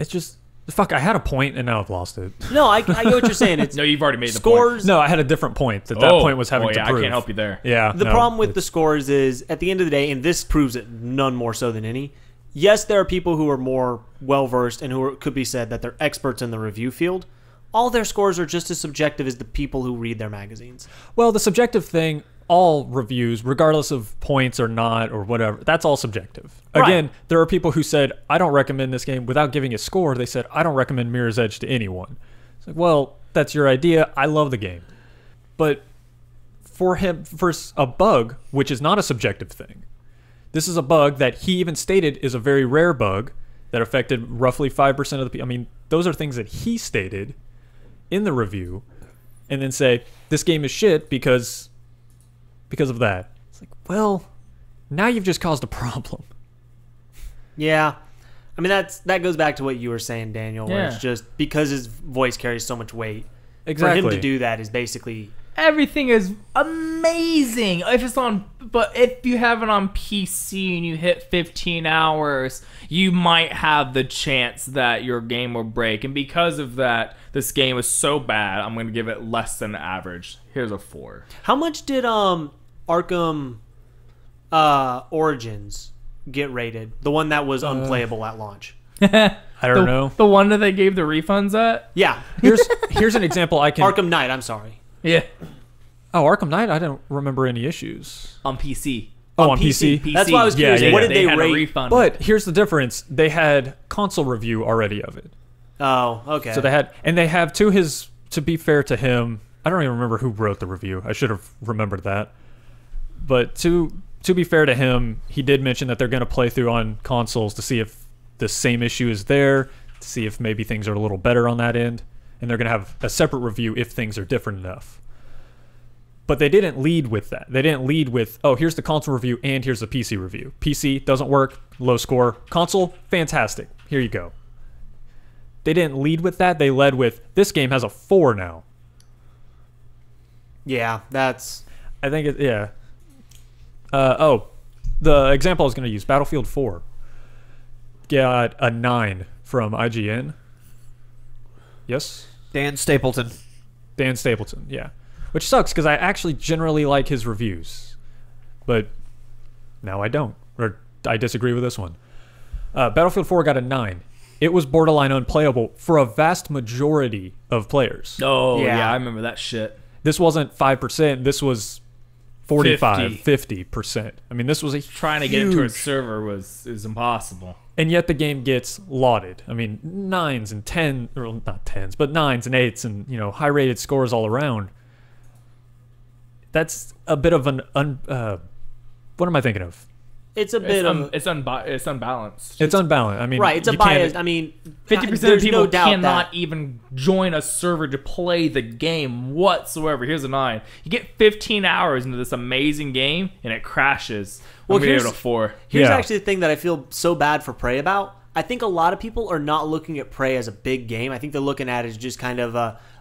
It's just... Fuck, I had a point and now I've lost it. No, I get what you're saying. It's No, you've already made the scores. No, I had a different point. That point was having to I prove. can't help you there. Yeah. The no, problem with the it's- scores is, at the end of the day, and this proves it none more so than any, yes, there are people who are more well-versed and could be said that they're experts in the review field. All their scores are just as subjective as the people who read their magazines. Well, the subjective thing, all reviews, regardless of points or not or whatever, that's all subjective. Right. Again, there are people who said, I don't recommend this game without giving a score. They said, I don't recommend Mirror's Edge to anyone. It's like, well, that's your idea. I love the game. But for a bug, which is not a subjective thing, this is a bug that he even stated is a very rare bug that affected roughly 5% of the people. I mean, those are things that he stated in the review, and then say, this game is shit because of that. It's like, well, now you've just caused a problem. Yeah. I mean, that goes back to what you were saying, Daniel, where Yeah. it's just because his voice carries so much weight. Exactly. For him to do that is basically... Everything is amazing but if you have it on PC and you hit 15 hours, you might have the chance that your game will break. And because of that, this game is so bad, I'm going to give it less than average. Here's a 4. How much did Arkham Origins get rated? The one that was unplayable at launch. I don't know. The one that they gave the refunds at? Yeah. Here's an example I can... Arkham Knight, I'm sorry. Yeah. Oh, Arkham Knight, I don't remember any issues. On PC. Oh, on PC? That's why I was curious. Yeah, What did they had a rate? refund. But here's the difference. They had console review already of it. Oh, okay. So they have to be fair to him, I don't even remember who wrote the review. I should have remembered that. But to be fair to him, he did mention that they're going to play through on consoles to see if the same issue is there, to see if maybe things are a little better on that end, and they're going to have a separate review if things are different enough. But they didn't lead with that. They didn't lead with, oh, here's the console review and here's the PC review. PC doesn't work, low score. Console, fantastic. Here you go. They didn't lead with that. They led with, this game has a 4 now. Yeah, that's... I think it, yeah. The example I was going to use, Battlefield 4, got a 9 from IGN. Yes? Dan Stapleton. Dan Stapleton, yeah. Which sucks because I actually generally like his reviews. But now I don't. Or I disagree with this one. Battlefield 4 got a 9. It was borderline unplayable for a vast majority of players. Oh, Yeah. yeah, I remember that shit. This wasn't 5%. This was 45, 50. 50%. I mean, this was a Trying to get into a server is impossible. And yet the game gets lauded. I mean, 9s and 10, or not 10s, but 9s and 8s and, high rated scores all around. That's a bit of an, what am I thinking of? It's a bit of it's unbalanced. It's unbalanced. I mean, right. It's a you can't- biased. I mean, 50% of there's people no doubt cannot that. even join a server to play the game whatsoever. Here's a 9. You get 15 hours into this amazing game, and it crashes. Well, I'm gonna give here's- it a 4. Here's Yeah. actually the thing that I feel so bad for Prey about. I think a lot of people are not looking at Prey as a big game. I think they're looking at it as just kind of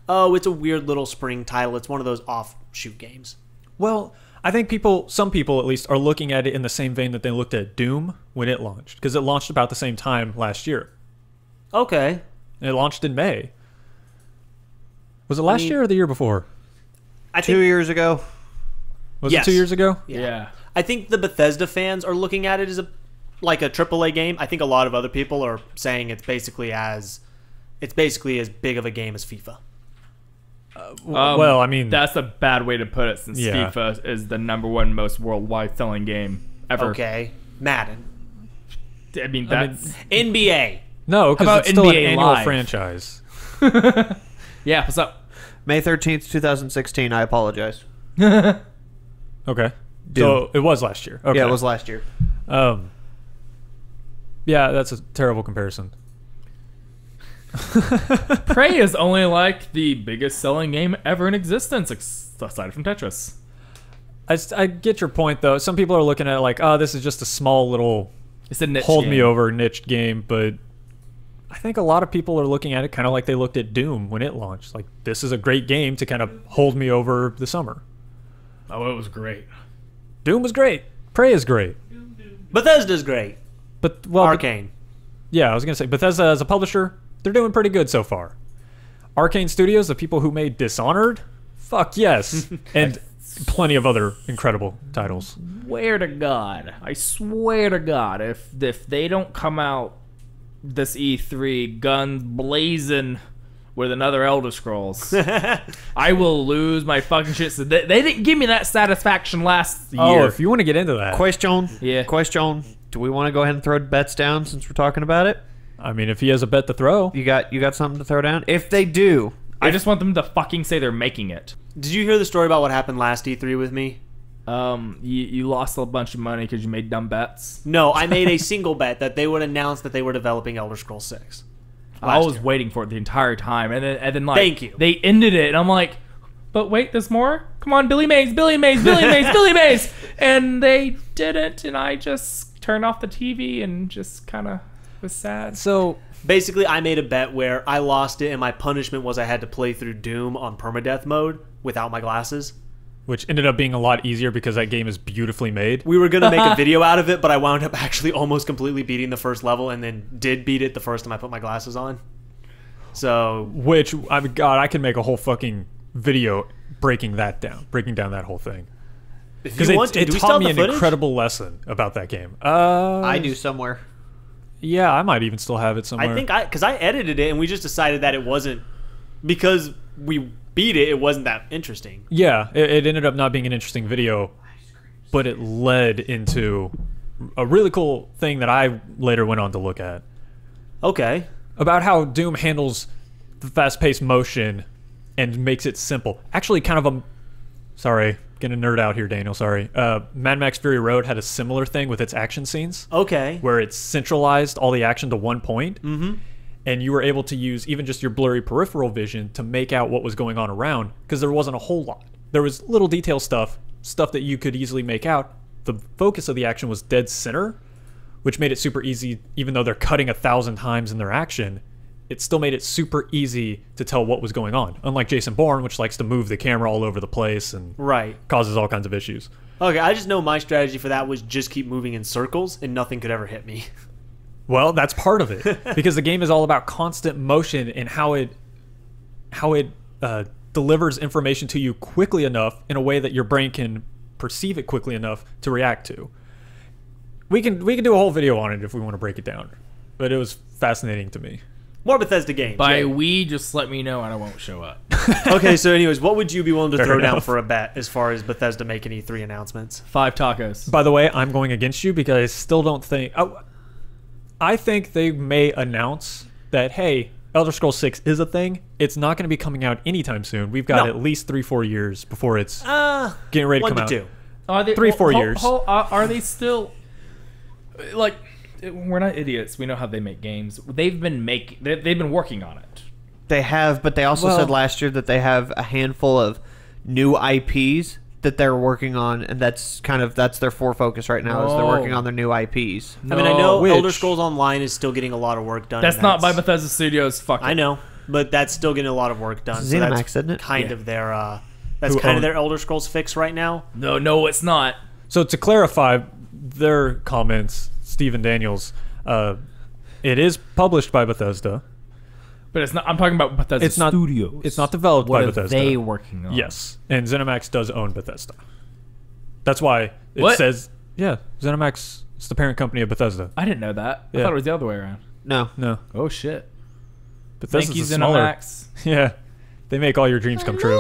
it's a weird little spring title. It's one of those offshoot games. Well, I think some people at least, are looking at it in the same vein that they looked at Doom when it launched, because it launched about the same time last year. Okay. And it launched in May. Was it last mean- year or the year before? I 2 think years ago. Was Yes. it 2 years ago? Yeah. I think the Bethesda fans are looking at it as like a AAA game. I think a lot of other people are saying it's basically as big of a game as FIFA. Well, I mean, That's a bad way to put it, since Yeah. FIFA is the #1 most worldwide selling game ever. Okay. Madden. I mean, that's... NBA. no, How because about it's still an NBA annual Live? franchise. yeah, what's up? May 13th, 2016. I apologize. Okay. Doom. So it was last year. Okay. Yeah, it was last year. Yeah, that's a terrible comparison. Prey is only like the biggest selling game ever in existence, aside from Tetris. I get your point, though. Some people are looking at it like, oh, this is just a small little It's a niche hold game. me over niched game, but I think a lot of people are looking at it kind of like they looked at Doom when it launched. Like, this is a great game to kind of hold me over the summer. Oh, it was great. Doom was great. Prey is great. Bethesda's great. But, well, Arcane. yeah, I was going to say, Bethesda as a publisher, they're doing pretty good so far. Arcane Studios, the people who made Dishonored, fuck yes. And plenty of other incredible titles. I swear to God, if they don't come out this E3 guns blazing with another Elder Scrolls, I will lose my fucking shit. So they didn't give me that satisfaction last year. Oh, if you want to get into that. Question. Yeah. Question. Do we want to go ahead and throw bets down since we're talking about it? I mean, if he has a bet to throw. You got something to throw down? If they do, I just want them to fucking say they're making it. Did you hear the story about what happened last E3 with me? You lost a bunch of money because you made dumb bets. No, I made a single bet that they would announce that they were developing Elder Scrolls 6. I was year. waiting for it the entire time, and then like Thank you. they ended it, and I'm like, but wait, there's more. Come on, Billy Mays, Billy Mays, Billy Mays, Billy Mays, and they didn't, and I just turned off the TV and just kind of was sad. So, Basically, I made a bet where I lost it, and my punishment was I had to play through Doom on permadeath mode without my glasses. which ended up being a lot easier because that game is beautifully made. We were going to make a video out of it, but I wound up actually almost completely beating the first level and then did beat it the first time I put my glasses on. So, Which, I mean, God, I can make a whole fucking video breaking down that whole thing. if Because you want to, it do we still taught have me the an footage? incredible lesson about that game. I do somewhere. Yeah, I might even still have it somewhere. I think because I edited it and we just decided that it wasn't, because we beat it, it wasn't that interesting. Yeah, it ended up not being an interesting video, but it led into a really cool thing that I later went on to look at Okay. about how Doom handles the fast-paced motion and makes it simple. Actually, kind of sorry, gonna nerd out here, Daniel. Sorry. Mad Max Fury Road had a similar thing with its action scenes, Okay. where it centralized all the action to one point. Mm-hmm. And you were able to use even just your blurry peripheral vision to make out what was going on around, because there wasn't a whole lot. There was little detail stuff that you could easily make out. The focus of the action was dead center, which made it super easy. Even though they're cutting 1,000 times in their action, it still made it super easy to tell what was going on. Unlike Jason Bourne, which likes to move the camera all over the place and Right. causes all kinds of issues. Okay, I just know my strategy for that was just keep moving in circles and nothing could ever hit me. Well, that's part of it, because the game is all about constant motion and how it delivers information to you quickly enough in a way that your brain can perceive it quickly enough to react to. We can do a whole video on it if we want to break it down, but it was fascinating to me. More Bethesda games. By yeah. we, just let me know and I won't show up. Okay, so anyways, what would you be willing to Fair throw down enough. for a bet as far as Bethesda making E3 announcements? 5 tacos. By the way, I'm going against you because I still don't think... I think they may announce that, hey, Elder Scrolls 6 is a thing. It's not going to be coming out anytime soon. We've got No. at least 3-4 years before it's getting ready to 1 come to out. 2. Are they 3-4 years. Are they still? Like, we're not idiots. We know how they make games. They've been working on it. They have, but they also said last year that they have a handful of new IPs that they're working on, and that's their focus right now. Is they're working on their new IPs. I mean, I know Elder Scrolls Online is still getting a lot of work done. That's not by Bethesda Studios. Fuck it. I know, but that's still getting a lot of work done. Zenimax, that's isn't it? Kind of their their Elder Scrolls fix right now. No, it's not. So to clarify their comments, Stephen Daniels, it is published by Bethesda. But it's not. I'm talking about Bethesda Studios. It's not developed by Bethesda. What are they working on? Yes, and ZeniMax does own Bethesda. That's why it What? says, yeah, ZeniMax is the parent company of Bethesda. I didn't know that. I Yeah. thought it was the other way around. No. Oh shit. Bethesda's Thank you, a smaller. ZeniMax. Yeah, they make all your dreams come true.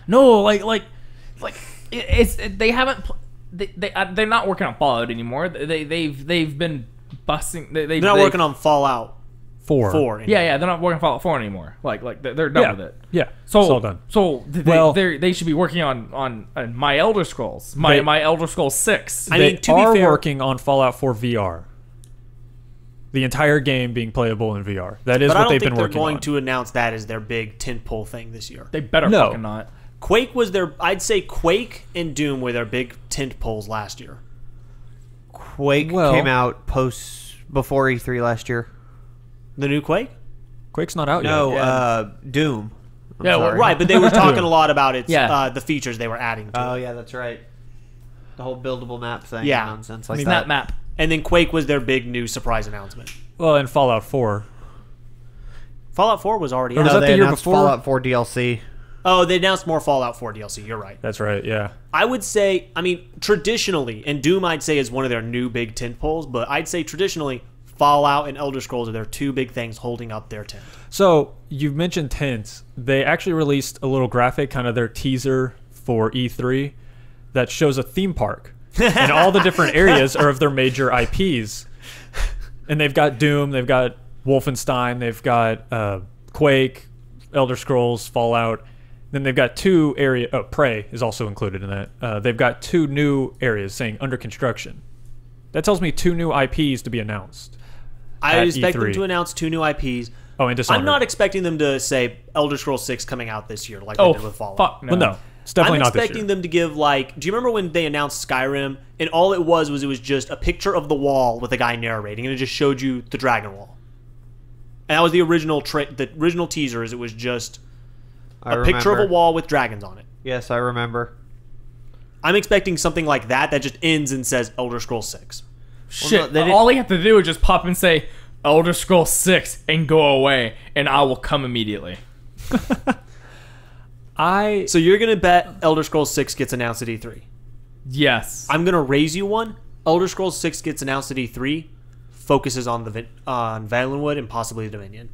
No, they haven't. They're not working on Fallout anymore. They've been busting. They're not working on Fallout 4 anymore. Yeah, they're not working on Fallout 4 anymore. Like they're done with it. Yeah, So it's all done. So they should be working on My Elder Scrolls. My Elder Scrolls 6. I They mean, to be are fair- working on Fallout 4 VR. The entire game being playable in VR. That is But I what don't they've think been they're working going on. to announce that as their big tentpole thing this year. They better No. fucking not. Quake was their. I'd say Quake and Doom were their big tentpoles last year. Quake Well- came out before E3 last year. The new Quake? Quake's not out No, yet. Doom. I'm Yeah, well, sorry. Right, but they were talking a lot about its Yeah. the features they were adding to Oh it. yeah, that's right. The whole buildable map thing. Yeah. Nonsense like It's that. that map. And then Quake was their big new surprise announcement. Well, and Fallout 4. Fallout 4 was already Or out. was No, that they the year announced before? Fallout 4 DLC. Oh, they announced more Fallout 4 DLC. You're right. That's right, yeah. I would say, I mean, traditionally, and Doom I'd say is one of their new big tentpoles, but I'd say traditionally, Fallout and Elder Scrolls are their two big things holding up their tent. So, you've mentioned tents. They actually released a little graphic, kind of their teaser for E3, that shows a theme park. And all the different areas are of their major IPs. And they've got Doom, they've got Wolfenstein, they've got Quake, Elder Scrolls, Fallout. Then they've got two areas. Oh, Prey is also included in that. They've got two new areas saying under construction. That tells me two new IPs to be announced. I At expect them E3. to announce two new IPs. Oh, and Dishonored. I'm not expecting them to say Elder Scrolls 6 coming out this year like they did with Fallout. Fuck no. Well, no. It's definitely I'm not this expecting year. them to give, like, do you remember when they announced Skyrim and all it was just a picture of the wall with a guy narrating and it just showed you the dragon wall. And that was the original teaser. It was just a picture of a wall with dragons on it. Yes, I remember. I'm expecting something like that just ends and says Elder Scrolls 6. Shit. no, they didn't- All they have to do is just pop and say Elder Scrolls 6 and go away, and I will come immediately. So you're going to bet Elder Scrolls 6 gets announced at E3. Yes. I'm going to raise you one. Elder Scrolls 6 gets announced at E3, focuses on on Valenwood and possibly Dominion.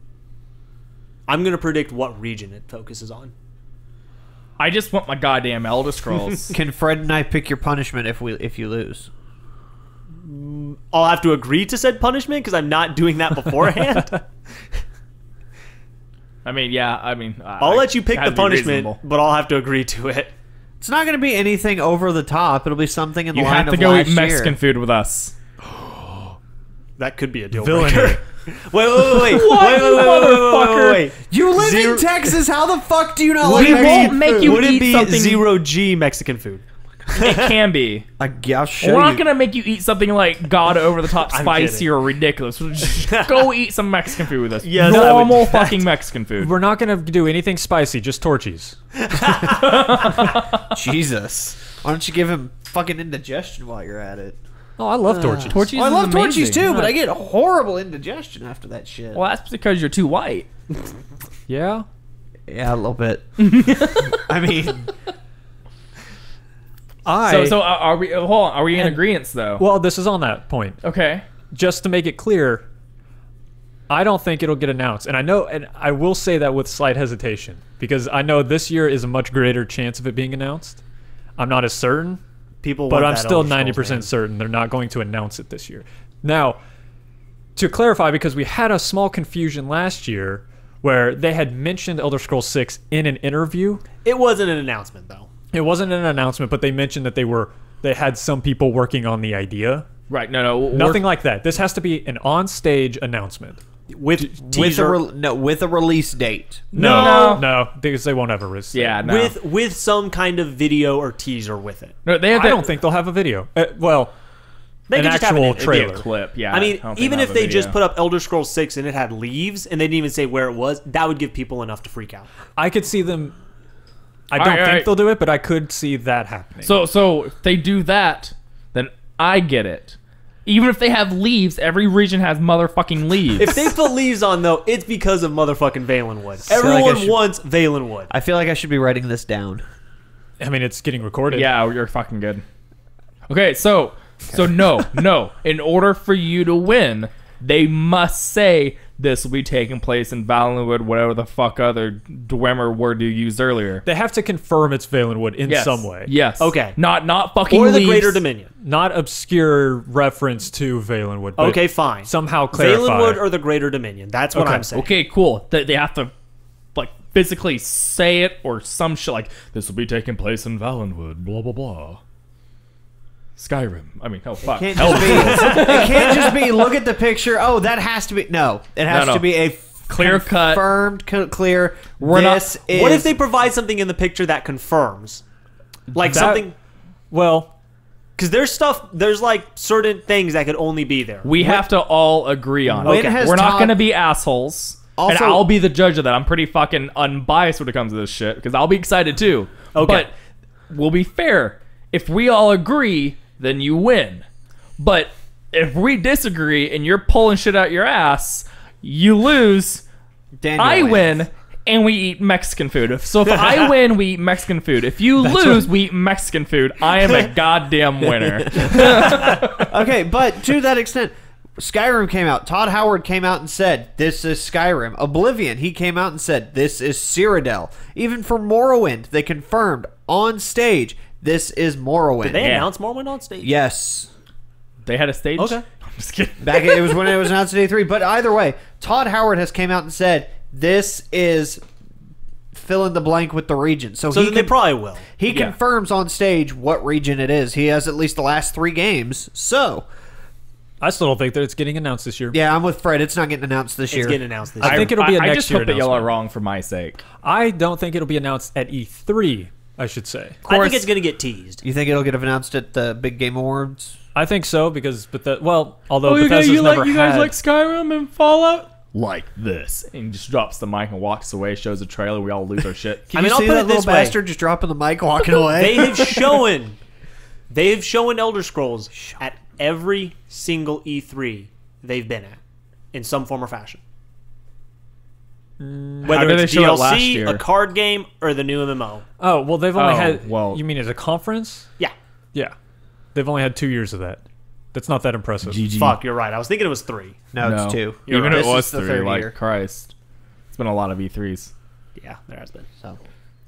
I'm going to predict what region it focuses on. I just want my goddamn Elder Scrolls. Can Fred and I pick your punishment if you lose? I'll have to agree to said punishment because I'm not doing that beforehand. I mean, yeah. I mean, I'll let you pick gotta the be punishment, reasonable. but I'll have to agree to it. It's not going to be anything over the top. It'll be something in the You line have to of go last eat Mexican year. food with us. That could be a deal Villainy. breaker. Wait. motherfucker? You live Zero- in Texas. How the fuck do you not We like won't Mexican make food? you Would it eat be something- 0G Mexican food? It can be. I'll show We're not you. gonna make you eat something like god over the top I'm spicy kidding. or ridiculous. We'll just go eat some Mexican food with us. Yes, I would Normal do that. fucking Mexican food. We're not going to do anything spicy, just Torchies. Jesus. Why don't you give him fucking indigestion while you're at it? Oh, I love Torchies. Torchies I is love amazing. torchies too, but I get horrible indigestion after that shit. Well, that's because you're too white. Yeah? Yeah, a little bit. I mean, So are we? Hold on. Are we in agreement though? Well, this is on that point. Okay. Just to make it clear, I don't think it'll get announced. And I know, and I will say that with slight hesitation, because I know this year is a much greater chance of it being announced. I'm not as certain, People, but want I'm that still Elder Scrolls 90% certain they're not going to announce it this year. Now, to clarify, because we had a small confusion last year where they had mentioned Elder Scrolls 6 in an interview. It wasn't an announcement though. It wasn't an announcement, but they mentioned that they had some people working on the idea. Right. No. Nothing like that. This has to be an on-stage announcement. with with a release date. No, because they won't have a risk. Yeah. No. with some kind of video or teaser with it. No, they have I don't think they'll have a video. Well, They an could just have actual it'd be a trailer. clip. Yeah. I mean, don't think even they'll if have a they just video. put up Elder Scrolls 6 and it had leaves and they didn't even say where it was, that would give people enough to freak out. I could see them. I don't All right. think they'll do it, but I could see that happening. So if they do that, then I get it. Even if they have leaves, every region has motherfucking leaves. If they put leaves on, though, it's because of motherfucking Valenwood. feel like I Everyone should- wants Valenwood. I feel like I should be writing this down. I mean, it's getting recorded. Yeah, you're fucking good. Okay, so no. In order for you to win, they must say this will be taking place in Valenwood, whatever the fuck other Dwemer word you used earlier. They have to confirm it's Valenwood in some way. Yes. Okay. Not fucking Or the leaves. Greater Dominion. Not obscure reference to Valenwood. But Okay, fine. Somehow clarify. Valenwood or the Greater Dominion. That's what Okay. I'm saying. Okay, cool. They have to like physically say it or some shit like this will be taking place in Valenwood. Blah blah blah. Skyrim. I mean, oh fuck. It can't just be look at the picture. Oh, that has to be no. It has No. to be a Clear cut. confirmed, clear. We're not- This is. What if they provide something in the picture that confirms? Like That- something... Well, Because there's like certain things that could only be there. We have to all agree on When it. has We're not Todd- going to be assholes. And Also- I'll be the judge of that. I'm pretty fucking unbiased when it comes to this shit because I'll be excited too. Okay. But we'll be fair. If we all agree, then you win. But if we disagree and you're pulling shit out your ass, you lose. Daniel I wins. win. And we eat Mexican food. So if I win, we eat Mexican food. If you lose, we eat Mexican food. I am a goddamn winner. Okay, but to that extent, Skyrim came out. Todd Howard came out and said, "This is Skyrim." Oblivion, he came out and said, "This is Cyrodiil." Even for Morrowind, they confirmed on stage, "This is Morrowind." Did they Yeah. announce Morrowind on stage? Yes. They had a stage? Okay. I'm just kidding. It was when it was announced at E3. But either way, Todd Howard has came out and said, "This is fill in the blank with the region." So So he then they can- probably will. he Yeah. confirms on stage what region it is. He has at least the last 3 games. So I still don't think that it's getting announced this year. yeah, I'm with Fred. It's not getting announced this year. It's getting announced this I year. think it'll be a I next just year hope that y'all are announcement. wrong for my sake. I don't think it'll be announced at E3, I should say. I course. think it's going to get teased. You think it'll get announced at the Big Game Awards? I think so because although Oh, Bethesda's never had Skyrim and Fallout? Like this. And he just drops the mic and walks away, shows a trailer, we all lose our shit. Can I mean, you I'll see put that it little this way. bastard just dropping the mic, walking away? They've shown Elder Scrolls at every single E3 they've been at in some form or fashion. Whether did it's they show it last DLC, year? a card game, or the new MMO. Oh, well, they've only Oh, had. well. You mean as a conference? Yeah. Yeah. They've only had 2 years of that. That's not that impressive. Fuck, you're right. I was thinking it was 3. no, it's 2. You're Even right. if it This was is the 3, third like year. Christ. It's been a lot of E3s. Yeah, there has been. So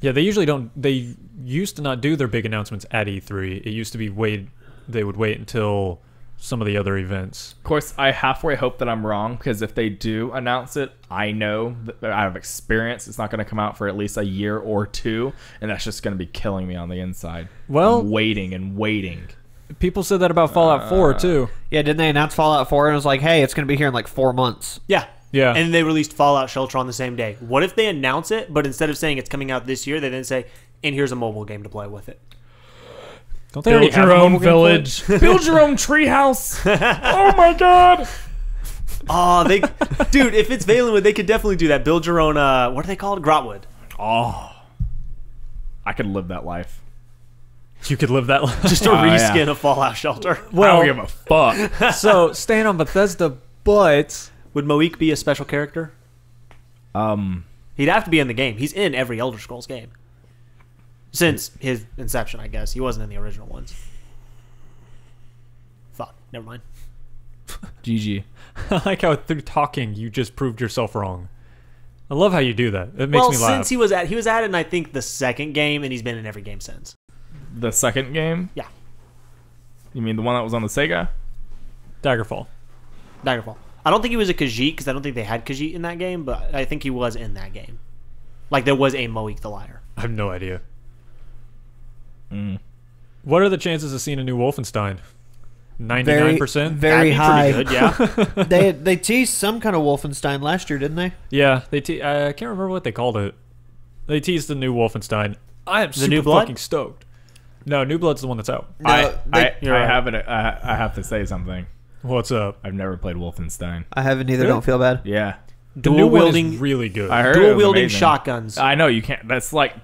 Yeah, they usually don't. They used to not do their big announcements at E3. It used to be they would wait until some of the other events. Of course, I halfway hope that I'm wrong, because if they do announce it, I know that out of experience it's not going to come out for at least a year or 2, and that's just going to be killing me on the inside. Well- I'm waiting and waiting. People said that about Fallout 4 too. yeah, didn't they announce Fallout 4 and it was like, hey, it's going to be here in like 4 months? Yeah. Yeah. And they released Fallout Shelter on the same day. What if they announce it, but instead of saying it's coming out this year, they then say, and here's a mobile game to play with it? Don't they already Build have your a own mobile game for it? village. Build your own treehouse. Oh my god. Oh, dude, if it's Valenwood, they could definitely do that. Build your own, what are they called? Grotwood. Oh. I could live that life. You could live that life. Just a yeah. reskin of Fallout Shelter. I don't give a fuck. So staying on Bethesda, but Would Moik be a special character? Um, He'd have to be in the game. He's in every Elder Scrolls game. Since his inception, I guess. He wasn't in the original ones. Fuck, never mind. GG. I like how through talking you just proved yourself wrong. I love how you do that. It makes Well, me laugh. since he was at it in, I think, the second game, and he's been in every game since. The second game? Yeah. You mean the one that was on the Sega? Daggerfall. Daggerfall. I don't think he was a Khajiit, because I don't think they had Khajiit in that game, but I think he was in that game. Like, there was a Moik the Liar. I have no idea. Mm. What are the chances of seeing a new Wolfenstein? 99%. Very high. Pretty good, yeah. They teased some kind of Wolfenstein last year, didn't they? Yeah, I can't remember what they called it. They teased the new Wolfenstein. I am super New Blood? fucking stoked. No, New Blood's the one that's out. No, I right. have to say something. What's up? I've never played Wolfenstein. I haven't either. Really? Don't feel bad. Yeah, The new Dual one wielding, is really good. I heard it dual was wielding amazing. shotguns. I know you can't. That's like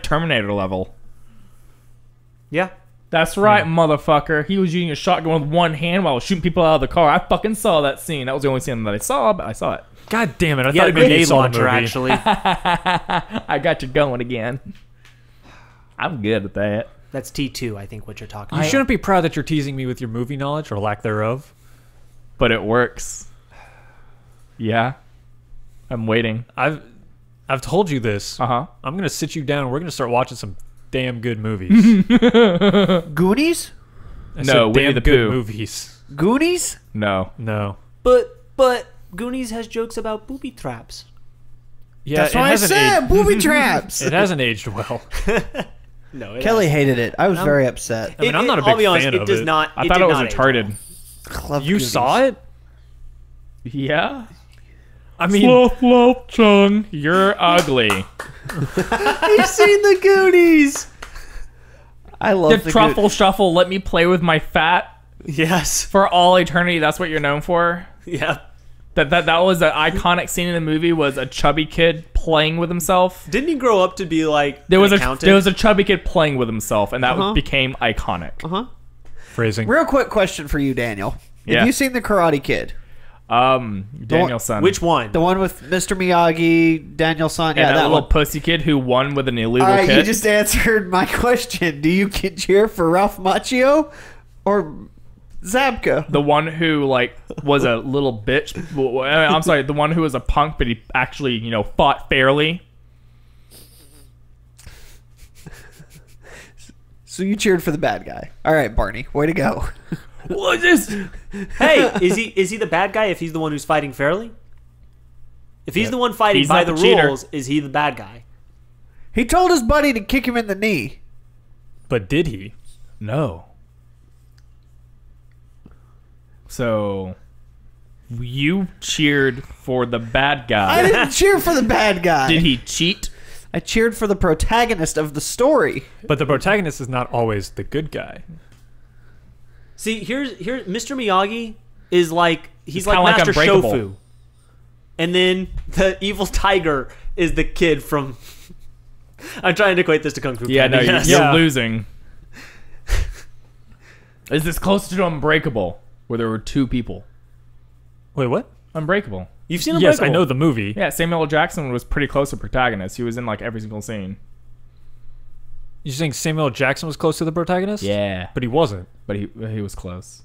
Terminator level. Yeah. That's right, motherfucker. He was using a shotgun with one hand while shooting people out of the car. I fucking saw that scene. That was the only scene that I saw, but I saw it. God damn it! I Yeah, thought the maybe you grenade saw the launcher, movie. actually. I got you going again. I'm good at that. That's T2, I think, what you're talking You about. shouldn't be proud that you're teasing me with your movie knowledge or lack thereof. But it works. Yeah. I'm waiting. I've told you this. Uh-huh. I'm gonna sit you down and we're gonna start watching some damn good movies. Goonies? I No, said Winnie damn the good Pooh. movies. Goonies? No. No. But Goonies has jokes about booby traps. Yeah, That's it what I hasn't said. aged- Booby traps. It hasn't aged well. No, it Kelly hated it. I was very upset. I mean, I'm not a I'll big be honest, fan it of does it. not. I thought it was did not age retarded. Love You Goonies. saw it? Yeah. I mean, Slop, Chung, you're ugly. well. You've seen the Goonies. I love The truffle shuffle, let me play with my fat Yes. for all eternity. That's what you're known for? Yeah. That was the iconic scene in the movie was a chubby kid playing with himself. Didn't he grow up to be like There was an a accountant? chubby kid playing with himself, and that Uh-huh. became iconic. Uh-huh. phrasing. Real quick question for you, Daniel. Yeah. Have you seen The Karate Kid? Danielson. Which one? The one with Mr. Miyagi, Daniel-san? And Yeah, that that little one. pussy kid who won with an illegal All right, kid. you just answered my question. Do you cheer for Ralph Macchio or Zabka? The one who like was a little bitch. I'm sorry, the one who was a punk, but he actually fought fairly. So you cheered for the bad guy. All right, Barney, way to go. What is this? Hey, is he the bad guy if he's the one who's fighting fairly? If he's the one fighting He's by not the the cheater. rules, is he the bad guy? He told his buddy to kick him in the knee. But did he? No. So you cheered for the bad I guy. didn't cheer for the bad guy. Did he cheat? I cheered for the protagonist of the story. But the protagonist is not always the good guy. See, here's Mr. Miyagi is like he's like kinda like Master Unbreakable. Shofu, and then the evil tiger is the kid from. I'm trying to equate this to Kung Fu Yeah, Panda. no, yes. you're Yeah. losing. Is this closer to Unbreakable, where there were two people? Wait, what? Unbreakable. You've seen Yes, Unbreakable. I know the movie. Yeah, Samuel L. Jackson was pretty close to protagonist. He was in like every single scene. You think Samuel L. Jackson was close to the protagonist? Yeah, But he wasn't. but he was close.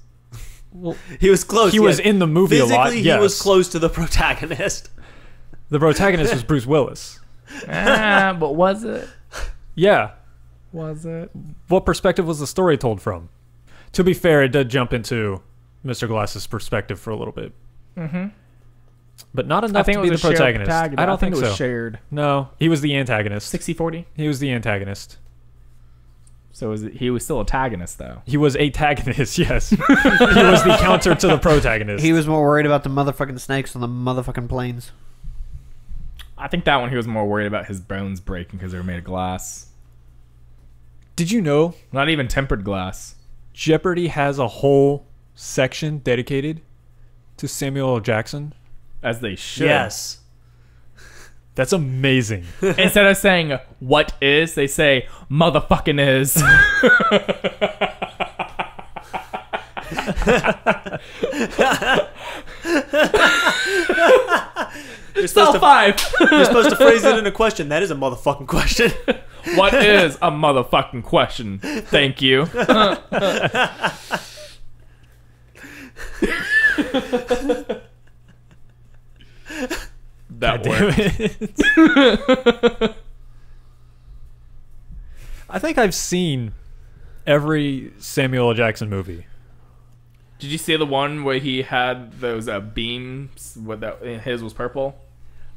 Well, He was close. he was yes. in the movie a lot. Physically, Yes. he was close to the protagonist. The protagonist was Bruce Willis. But was it? Yeah. Was it? What perspective was the story told from? To be fair, it did jump into Mr. Glass's perspective for a little bit. Mm-hmm. But not I enough think to it be the was a shared protagonist. protagonist. I don't think it was so. shared. No, he was the antagonist. 60-40. He was the antagonist. So he was still antagonist though. He was antagonist, yes. He was the counter to the protagonist. He was more worried about the motherfucking snakes on the motherfucking planes. I think that one he was more worried about his bones breaking because they were made of glass. Did you know Not even tempered glass. Jeopardy has a whole section dedicated to Samuel L. Jackson? As they should. Yes. That's amazing. Instead of saying what is, they say motherfucking is. You're Cell supposed, to, 5. you're supposed to phrase it in a question. That is a motherfucking question. What is a motherfucking question? Thank you. That worked. I think I've seen every Samuel L. Jackson movie. Did you see the one where he had those beams? What that his was purple.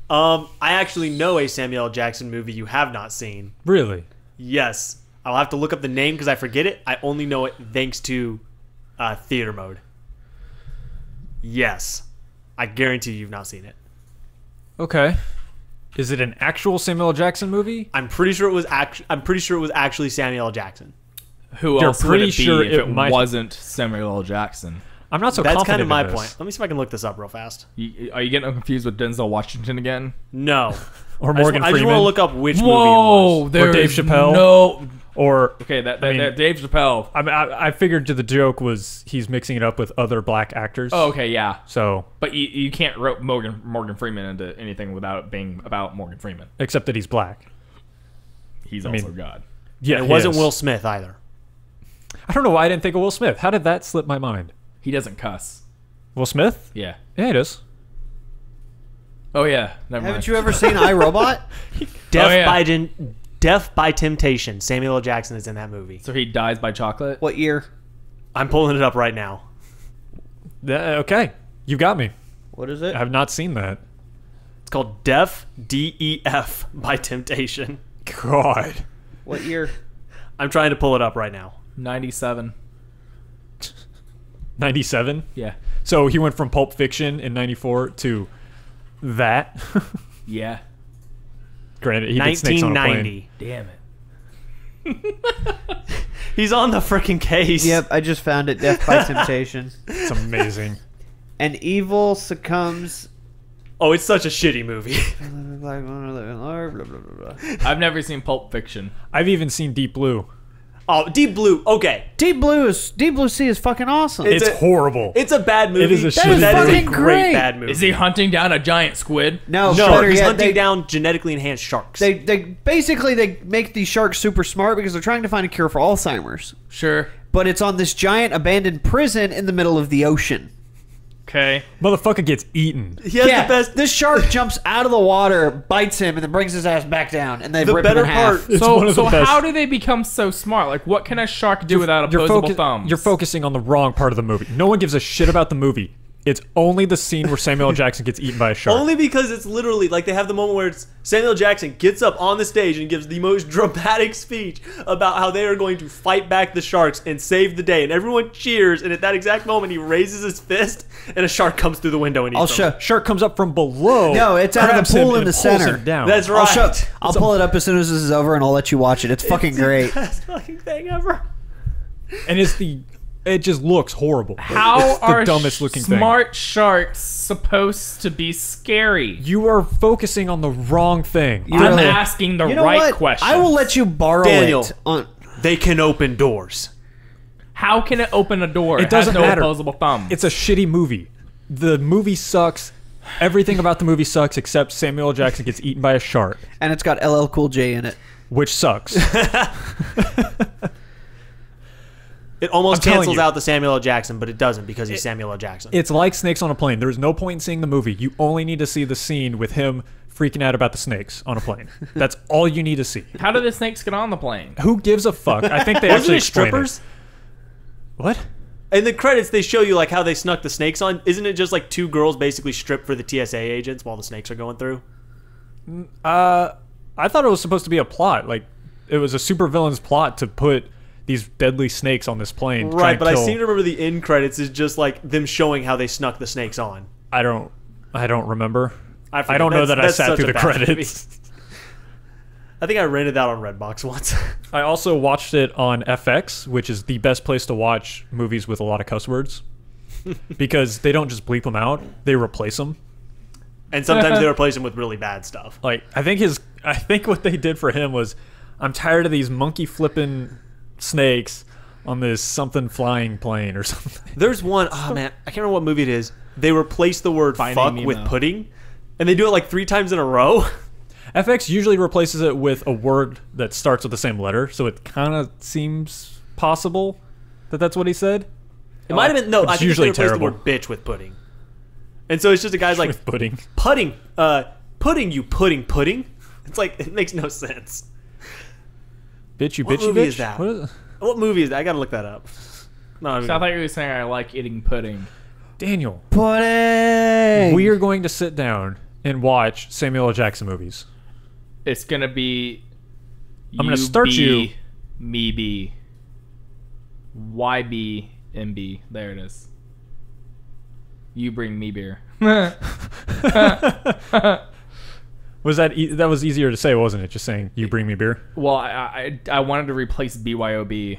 I actually know a Samuel L. Jackson movie you have not seen. Really? Yes. I'll have to look up the name because I forget it. I only know it thanks to theater mode. Yes. I guarantee you've not seen it. Okay. Is it an actual Samuel L. Jackson movie? I'm pretty sure it was actually Samuel L. Jackson. Who You're else would pretty it be sure if it it might- wasn't Samuel L. Jackson? I'm not so That's confident kind of my in this. point. Let me see if I can look this up real fast. Are you getting confused with Denzel Washington again? No. Or Morgan I just Freeman. want to look up which movie it Whoa, was. there's Dave Chappelle? no. Or Okay, that I mean- Dave Chappelle. I figured the joke was he's mixing it up with other black actors. Oh, okay, yeah. So, But you can't rope Morgan Freeman into anything without it being about Morgan Freeman. except that he's black. He's mean- also God. Yeah, It he wasn't is. Will Smith either. I don't know why I didn't think of Will Smith. How did that slip my mind? He doesn't cuss. Will Smith? Yeah. Yeah, it is. Oh yeah. Never Haven't mind. you ever seen iRobot? Death by Temptation. Samuel L. Jackson is in that movie. So he dies by chocolate. What year? I'm pulling it up right now. Okay, you got me. What is it? I have not seen that. It's called Def, D-E-F, by Temptation. God. What year? I'm trying to pull it up right now. 97. 97? Yeah. So he went from Pulp Fiction in 94 to that. Yeah. Granted, he did Snakes on a Plane. 1990. Damn it. He's on the freaking case. Yep, I just found it. Death by Temptation. It's amazing. An evil succumbs. Oh, it's such a shitty movie. Blah, blah, blah, blah. I've never seen Pulp Fiction. I've even seen Deep Blue. Oh, Deep Blue. Okay. Deep Blue Sea is fucking awesome. It's It's horrible. It's a bad movie. It is a That is That is a fucking great great. bad movie. Is he hunting down a giant squid? no, No, better he's yet, hunting they, down genetically enhanced sharks. They basically they make these sharks super smart because they're trying to find a cure for Alzheimer's. Sure. But it's on this giant abandoned prison in the middle of the ocean. Okay. Motherfucker gets eaten. he has the best. This shark jumps out of the water, bites him, and then brings his ass back down, and they The rip him better in half. part- It's So, one of the best. how do they become so smart? Like, what can a shark do without opposable thumbs? You're focusing on the wrong part of the movie. No one gives a shit about the movie. It's only the scene where Samuel L. Jackson gets eaten by a shark. Only because it's literally like they have the moment where it's Samuel Jackson gets up on the stage and gives the most dramatic speech about how they are going to fight back the sharks and save the day, and everyone cheers. And at that exact moment, he raises his fist, and a shark comes through the window and I'll eats show. him. Shark comes up from below. No, it's out of grabs the pool him, in and the pulls center. him down. That's I'll right. show. I'll pull it up as soon as this is over, and I'll let you watch it. It's fucking great. The best fucking thing ever. And it just looks horrible. How It's the are dumbest looking thing. smart sharks supposed to be scary? You are focusing on the wrong thing. You I'm really- asking the You know right what? question. I will let you borrow Daniel. it. On, They can open doors. How can it open a door? It doesn't has no matter. opposable thumbs. It's a shitty movie. The movie sucks. Everything about the movie sucks except Samuel L. Jackson gets eaten by a shark, and it's got LL Cool J in it. which sucks. It almost I'm telling cancels you. out the Samuel L. Jackson, but it doesn't because he's Samuel L. Jackson. It's like Snakes on a Plane. There's no point in seeing the movie. You only need to see the scene with him freaking out about the snakes on a plane. That's all you need to see. How do the snakes get on the plane? Who gives a fuck? I think they Wasn't actually it explain strippers? it. What? In the credits, they show you like how they snuck the snakes on. Isn't it just like two girls basically stripped for the TSA agents while the snakes are going through? I thought it was supposed to be a plot. Like, it was a supervillain's plot to put these deadly snakes on this plane. Right, but I seem to remember the end credits is just like them showing how they snuck the snakes on. I don't remember. I I don't know forget. that I That's sat such through a the bad credits. I think I rented that on Redbox once. I also watched it on FX, which is the best place to watch movies with a lot of cuss words. Because they don't just bleep them out, they replace them. And sometimes they replace them with really bad stuff. Like, I think what they did for him was, I'm tired of these monkey flipping snakes on this something flying plane or something. There's one, oh man, I can't remember what movie it is. They replace the word Finding fuck Nemo. with pudding, and they do it like 3 times in a row. FX usually replaces it with a word that starts with the same letter, so it kind of seems possible that that's what he said. It might have been, no, It's I think usually they replaced terrible. the word bitch with pudding. And so it's just a guy's like, With pudding. pudding, pudding, you pudding. It's like, it makes no sense. Bitch, you What bitchy movie bitch? is that? What is it? What movie is that? I gotta look that up. No, I mean, So I thought you were saying I like eating pudding. Daniel, Pudding. we are going to sit down and watch Samuel L. Jackson movies. It's gonna be. I'm gonna start you- Me be. YB MB. There it is. You bring me beer. Was that that was easier to say, wasn't it? Just saying, you bring me beer, Well, I wanted to replace BYOB.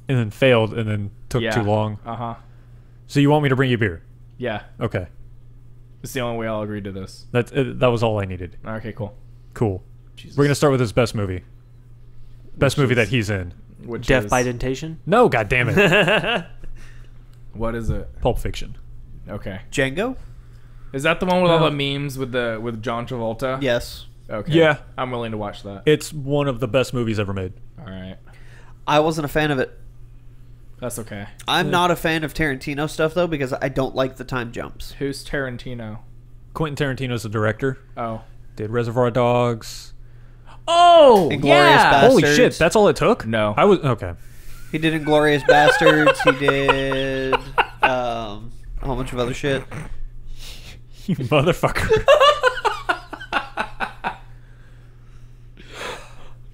and then failed, and then took Yeah. too long. Uh-huh. So you want me to bring you beer? Yeah. Okay, It's the only way I'll agree to this. that was all I needed. Okay, cool. Cool. We're gonna start with his best movie. Best movie that he's in. Which Death is, by Dentation. No, god damn it. What is it? Pulp Fiction. Okay. Django? Is that the one with all No. the memes with John Travolta? Yes. Okay. Yeah. I'm willing to watch that. It's one of the best movies ever made. All right. I wasn't a fan of it. That's okay. I'm not a fan of Tarantino stuff, though, because I don't like the time jumps. Who's Tarantino? Quentin Tarantino's the director. Oh. Did Reservoir Dogs. Oh, Inglourious yeah. Basterds. Holy shit, that's all it took? No. I was okay. He did Inglorious Bastards. He did a whole bunch of other shit. You motherfucker.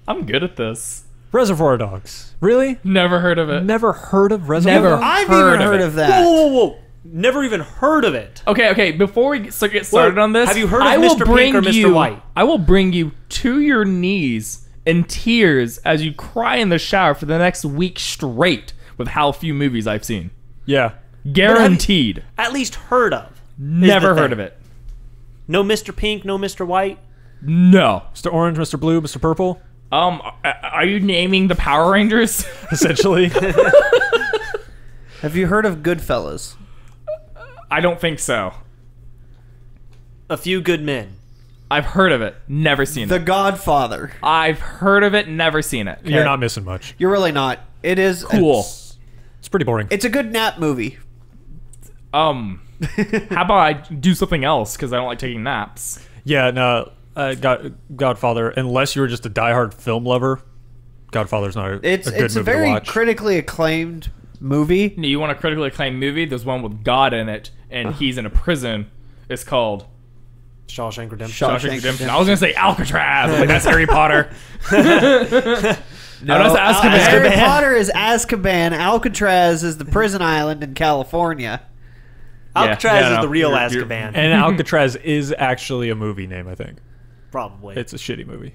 I'm good at this. Reservoir Dogs. Really? Never heard of it. Never heard of Reservoir Never. Dogs? I've Heard even of heard it. of that. Whoa, whoa, whoa! Never even heard of it. Okay. Before we get started on this, have you heard of I will Mr. Pink bring or Mr. you- White? I will bring you to your knees in tears as you cry in the shower for the next week straight with how few movies I've seen. Yeah. Guaranteed. At least heard of. Never the heard thing. of it. No Mr. Pink, no Mr. White. No. Mr. Orange, Mr. Blue, Mr. Purple, Are you naming the Power Rangers? essentially. Have you heard of Goodfellas? I don't think so. A Few Good Men. I've heard of it. Never seen The it. Godfather. I've heard of it. Never seen it. You're not missing much. You're really not. It is Cool. It's pretty boring. It's a good nap movie. How about I do something else because I don't like taking naps. Yeah, no, Godfather, unless you were just a diehard film lover, Godfather's not a good It's movie a to very watch. critically acclaimed movie. You want a critically acclaimed movie? There's one with God in it, and he's in a prison. It's called Shawshank Redemption. Shawshank Redemption. I was gonna say Alcatraz. I'm like, that's Harry Potter. No, that's Azkaban. Harry Azkaban. Potter is Azkaban. Alcatraz is the prison island in California. Alcatraz Yeah, is no, the real you're- Azkaban. And Alcatraz is actually a movie name, I think. Probably. It's a shitty movie.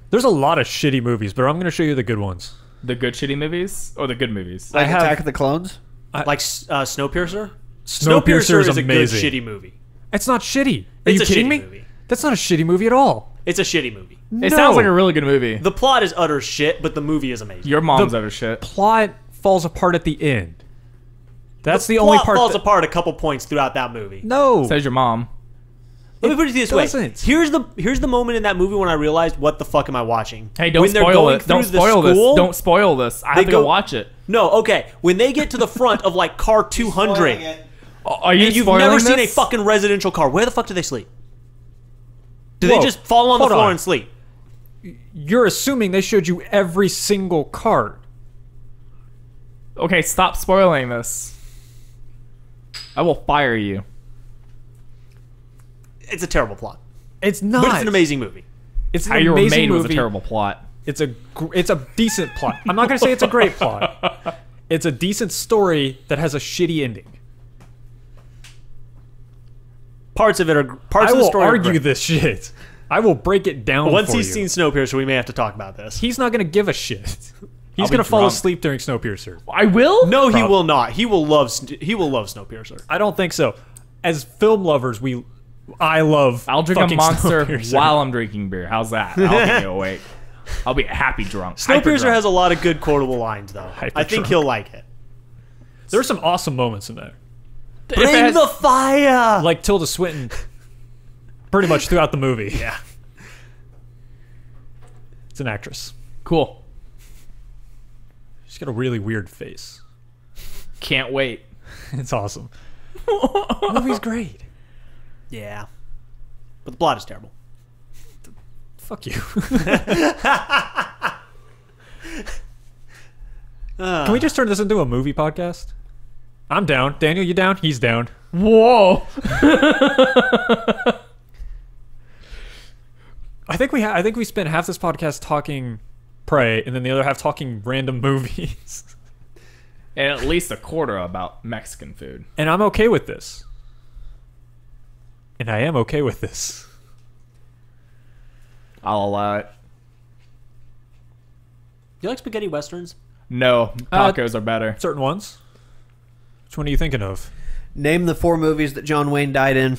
There's a lot of shitty movies, but I'm going to show you the good ones. The good shitty movies or the good movies? Like I have- Attack of the Clones. like Snowpiercer Snowpiercer? Snowpiercer is a good amazing. shitty movie. It's not shitty. Are It's you a kidding shitty me? movie. That's not a shitty movie at all. It's a shitty movie. It sounds like a really good movie. The plot is utter shit, but the movie is amazing. Your mom's the- utter shit. plot falls apart at the end. That's the plot only part falls that, apart a couple points throughout that movie. No. Says your mom. Let me put it this way. doesn't. Here's the moment in that movie when I realized, what the fuck am I watching? Hey, don't when they're spoil going it. Don't through the spoil this. school- Don't spoil this. I have to go watch it. No, okay. When they get to the front of like car 200, Are you and you've spoiling never seen a this? fucking residential car, where the fuck do they sleep? Do Whoa, they just fall on the hold floor on. and sleep? You're assuming they showed you every single cart. Okay, stop spoiling this. I will fire you. It's a terrible plot, It's not. but it's an amazing movie. It's an How You Were amazing Made was a movie. terrible plot. It's a decent plot. I'm not going to say it's a great plot. It's a decent story that has a shitty ending. Parts of I the will story. are argue great. this shit. I will break it down Once for he's you. seen Snowpiercer, we may have to talk about this. He's not going to give a shit. He's be going to fall drunk. asleep during Snowpiercer. I will? No, he Prob- will not. He will love Snowpiercer. I don't think so. As film lovers, I love I'll drink a fucking monster Snowpiercer. while I'm drinking beer. How's that? I'll be awake. I'll be a happy drunk. Snowpiercer has a lot of good quotable lines, though. Hyper I think drunk. he'll like it. There's some awesome moments in there. Bring the fire! Like Tilda Swinton pretty much throughout the movie. Yeah. It's an actress. Cool. She's got a really weird face. Can't wait. It's awesome. The movie's great. Yeah. But the plot is terrible. Fuck you. Can we just turn this into a movie podcast? I'm down. Daniel, you down? He's down. Whoa. I think we spent half this podcast talking Prey, and then the other half talking random movies. and at least a quarter about Mexican food. And I'm okay with this. And I am okay with this. I'll allow it. You like spaghetti westerns? No, tacos are better. Certain ones. Which one are you thinking of? Name the 4 movies that John Wayne died in.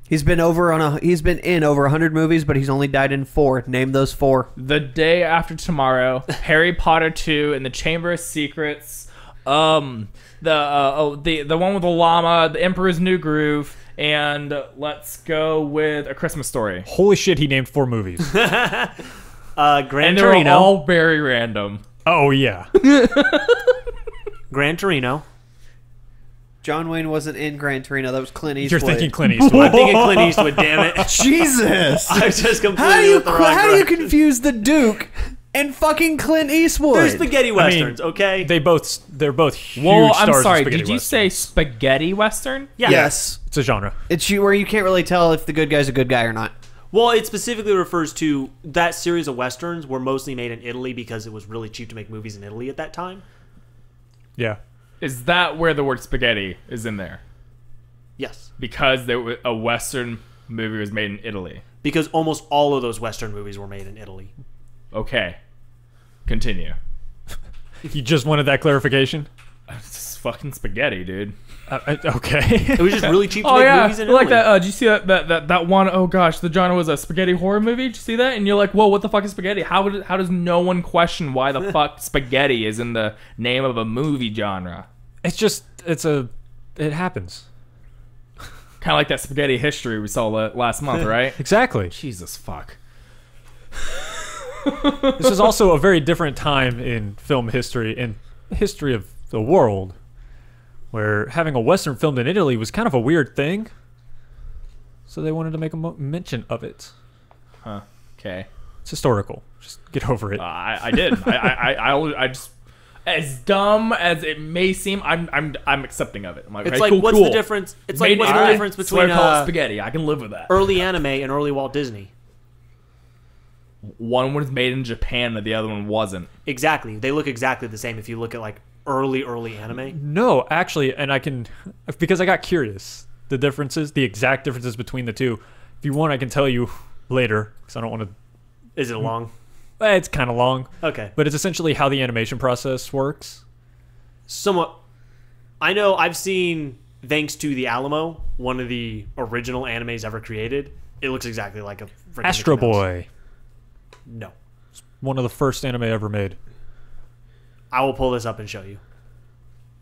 He's been in over 100 movies, but he's only died in 4. Name those 4. The Day After Tomorrow, Harry Potter 2, and the Chamber of Secrets. The one with the llama, The Emperor's New Groove, and let's go with A Christmas Story. Holy shit, he named 4 movies. Gran And they're Torino. all very random. Oh, yeah. Gran Torino. John Wayne wasn't in Gran Torino. That was Clint You're Eastwood. thinking Clint Eastwood. I'm thinking Clint Eastwood, damn it. Jesus! I was just completely How do you with the wrong direction. confuse the Duke and fucking Clint Eastwood? They're spaghetti westerns, okay? They're both huge Whoa, stars I'm of sorry. spaghetti Did you say westerns. spaghetti western? Yeah. Yes. It's a genre. It's where you can't really tell if the good guy's a good guy or not. Well, it specifically refers to that series of westerns were mostly made in Italy because it was really cheap to make movies in Italy at that time. Yeah. Is that where the word spaghetti is in there? Yes. Because a western movie was made in Italy. Because almost all of those western movies were made in Italy. Okay. Continue. You just wanted that clarification? It's fucking spaghetti, dude. Okay. It was just really cheap to Oh make yeah, movies in Italy. like that. Did you see that one? Oh gosh, the genre was a spaghetti horror movie. Did you see that? And you're like, whoa, what the fuck is spaghetti? How does no one question why the fuck spaghetti is in the name of a movie genre? It happens. Kind of like that spaghetti history we saw last month, right? Exactly. Jesus fuck. This is also a very different time in film history and history of the world, where having a western filmed in Italy was kind of a weird thing. So they wanted to make a mention of it. Huh. Okay. It's historical. Just get over it. I did. I just, as dumb as it may seem, I'm accepting of it. I'm like, It's okay, like, cool, what's cool. the difference? It's Made like, what's in the Italy, difference so between I call it spaghetti? I can live with that. early anime and early Walt Disney? One was made in Japan, and the other one wasn't. Exactly. They look exactly the same if you look at like early anime. No, actually, and I can, because I got curious, the exact differences between the two. If you want, I can tell you later, because I don't want to. Is it long? It's kind of long. Okay. But it's essentially how the animation process works. Somewhat. I know I've seen, thanks to the Alamo, one of the original animes ever created. It looks exactly like a freaking Astro Mickey Mouse. Boy, No. one of the first anime ever made. I will pull this up and show you.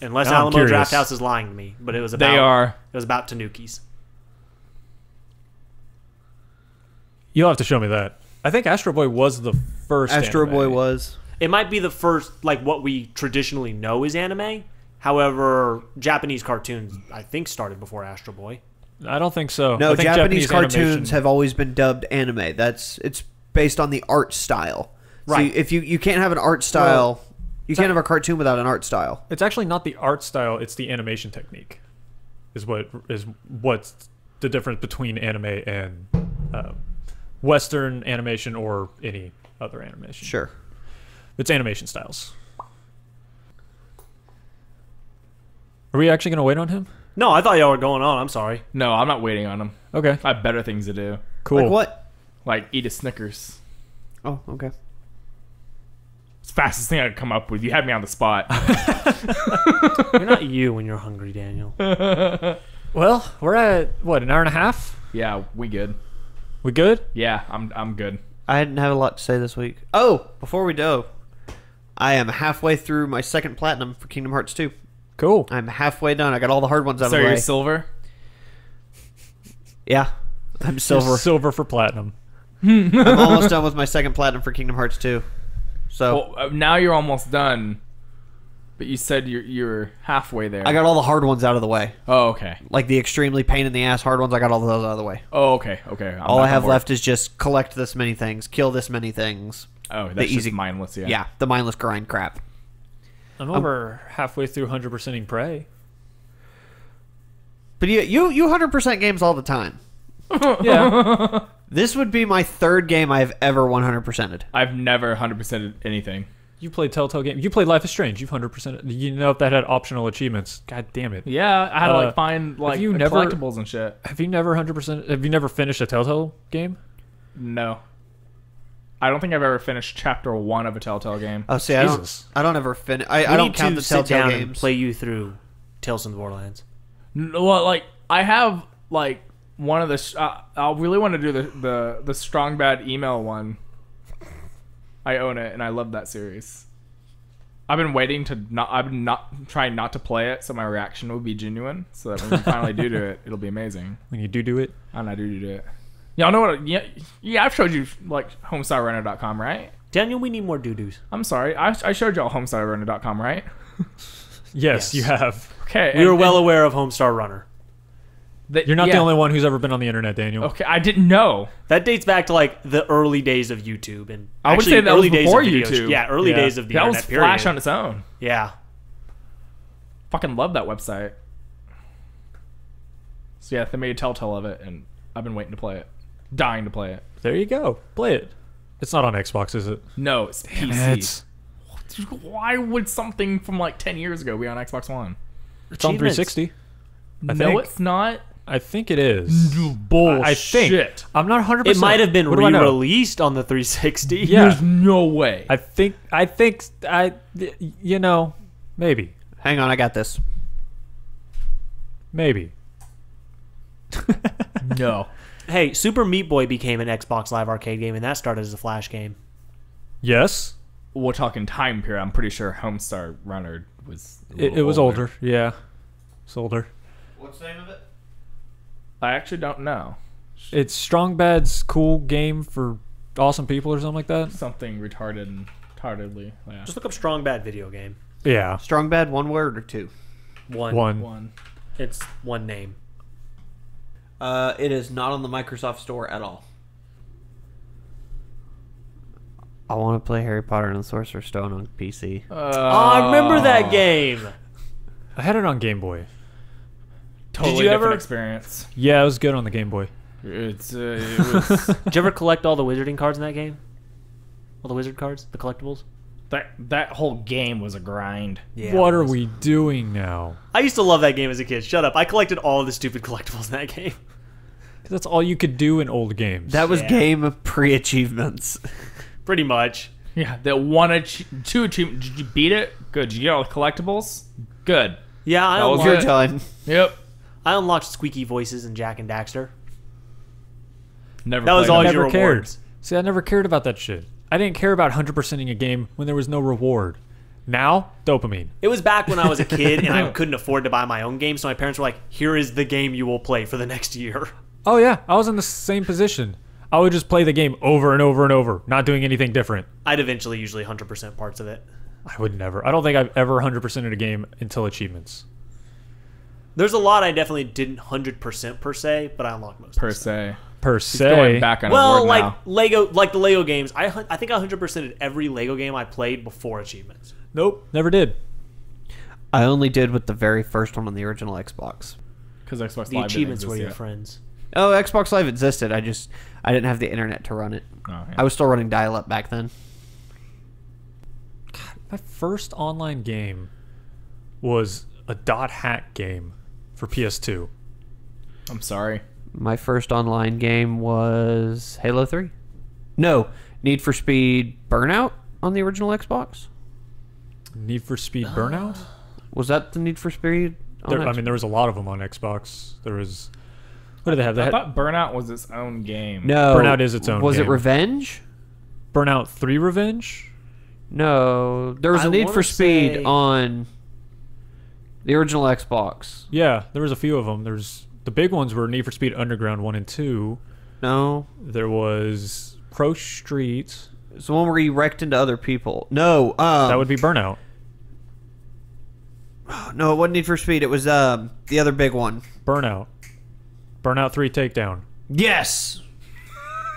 Unless Now I'm Alamo curious. Drafthouse is lying to me, but it was about They are. It was about Tanukis. You'll have to show me that. I think Astro Boy was the first Astro anime. Boy was. It might be the first, like what we traditionally know as anime. However, Japanese cartoons I think started before Astro Boy. I don't think so. No, I think Japanese cartoons animation- have always been dubbed anime. It's based on the art style. Right. So if you can't have an art style, you can't have a cartoon without an art style. It's actually not the art style; it's the animation technique. Is what's the difference between anime and Western animation or any other animation. Sure. It's animation styles. Are we actually going to wait on him? No, I thought y'all were going on. I'm sorry. No, I'm not waiting on them. Okay, I have better things to do, cool. Like what? like eat a Snickers. Oh, okay. It's the fastest thing I could come up with. You had me on the spot. You're not you when you're hungry, Daniel. Well, we're at what, an hour and a half? Yeah, we good. We good? Yeah, I'm good. I didn't have a lot to say this week. Oh, before we go, I am halfway through my second platinum for Kingdom Hearts 2. Cool. I'm halfway done. I got all the hard ones out So of the you're way. silver. Yeah, I'm silver. Silver for platinum. I'm almost done with my second platinum for Kingdom Hearts 2. So Well, now you're almost done. But you said you're halfway there. I got all the hard ones out of the way. Oh, okay. Like the extremely pain in the ass hard ones, I got all those out of the way. Oh, okay. Okay. All I have left is just collect this many things, kill this many things. Oh, that's the just easy- mindless. Yeah. Yeah, the mindless grind crap. I'm over halfway through 100%ing Prey. But you 100% games all the time. Yeah. This would be my third game I've ever 100%ed. I've never 100%ed anything. You played Telltale game. You played Life is Strange. You've 100%. You know if that had optional achievements. God damn it. Yeah, I had to like find like you never- collectibles and shit. Have you never 100%? Have you never finished a Telltale game? No. I don't think I've ever finished chapter 1 of a Telltale game. Oh, see, Jesus. I don't ever finish. I I don't need count to the sit Telltale down and games. play you through Tales from the Borderlands. Well, like I have like one of the. I really want to do the Strong Bad email one. I own it and I love that series. I've been waiting to not. I've been not trying not to play it, so my reaction will be genuine. So that when we finally do it, it'll be amazing. When you do it, And I do it. Y'all know what? Yeah, I've showed you like HomestyleRunner.com, right? Daniel, we need more doo-doos. I'm sorry, I showed y'all HomestyleRunner.com, right? yes, Yes. you have. Okay, We were well aware of Homestar Runner. You're not the only one who's ever been on the internet, Daniel. Okay, I didn't know. That dates back to like the early days of YouTube, and I would actually say that early was days before of video YouTube. Yeah, early Yeah. days of the That internet. was Flash period. on its own. Yeah. Fucking love that website. So yeah, they made a Telltale of it, and I've been waiting to play it, dying to play it. There you go. Play it. It's not on Xbox, is it? No, it's PC. Why would something from like 10 years ago be on Xbox One? It's on Achievements. 360. I No, think. it's not. I think it is. Bullshit. I think. I'm not 100%. It might have been What do I know? re-released on the 360. Yeah. There's no way. You know, maybe. Hang on, I got this. Maybe. No. Hey, Super Meat Boy became an Xbox Live Arcade game, and that started as a Flash game. Yes. We're talking time period. I'm pretty sure Homestar Runner was. It was older. Yeah. It's older. What's the name of it? I actually don't know. It's Strong Bad's cool game for awesome people or something like that. Something retarded and retardedly. Yeah. Just look up Strong Bad video game. Yeah. Strong Bad, one word or two? One. One. It's one name. It is not on the Microsoft Store at all. I want to play Harry Potter and the Sorcerer's Stone on PC. Oh, I remember that game. I had it on Game Boy. Totally you different ever- experience. Yeah, it was good on the Game Boy. It was Did you ever collect all the wizarding cards in that game? All the wizard cards? The collectibles? that whole game was a grind. Yeah. What are we doing now? I used to love that game as a kid. Shut up. I collected all the stupid collectibles in that game. 'Cause that's all you could do in old games. That was Yeah. game pre-achievements. Pretty much. Yeah, that two achievements. Did you beat it? Good. Did you get all the collectibles? Good. Yeah, I That was Your unlocked, it. done. Yep. I unlocked Squeaky Voices and Jack and Daxter. Never. That was played all it. your never cared. rewards. See, I never cared about that shit. I didn't care about 100%ing a game when there was no reward. Now, dopamine. It was back when I was a kid and I couldn't afford to buy my own game, so my parents were like, here is the game you will play for the next year. Oh yeah, I was in the same position. I would just play the game over and over and over, not doing anything different. I'd eventually usually 100% parts of it. I would never. I don't think I've ever 100%ed a game until achievements. There's a lot I definitely didn't 100% per se, but I unlocked most. per se. Per He's se. going back on his Well, word like now. like the Lego games, I think I 100%ed every Lego game I played before achievements. Nope, never did. I only did with the very first one on the original Xbox. Because Xbox The Live achievements didn't were your exist friends. Oh, Xbox Live existed. I didn't have the internet to run it. yet. Oh, yeah. I was still running dial-up back then. My first online game was a dot hack game for PS2. I'm sorry. My first online game was Halo 3. No, Need for Speed Burnout on the original Xbox. Need for Speed Burnout? Was that the Need for Speed? on I Xbox? mean, there was a lot of them on Xbox. There was... What did they have? They I had thought Burnout was its own game. no. Burnout is its own Was it game. Revenge? Burnout 3 Revenge? No, there was I a Need wanna for Speed say- on the original Xbox. Yeah, there was a few of them. There's... The big ones were Need for Speed Underground 1 and 2. No, There was Pro Street. it's the one where you wrecked into other people. No, That would be Burnout. no, it wasn't Need for Speed. It was the other big one. Burnout. Burnout 3 Takedown. Yes.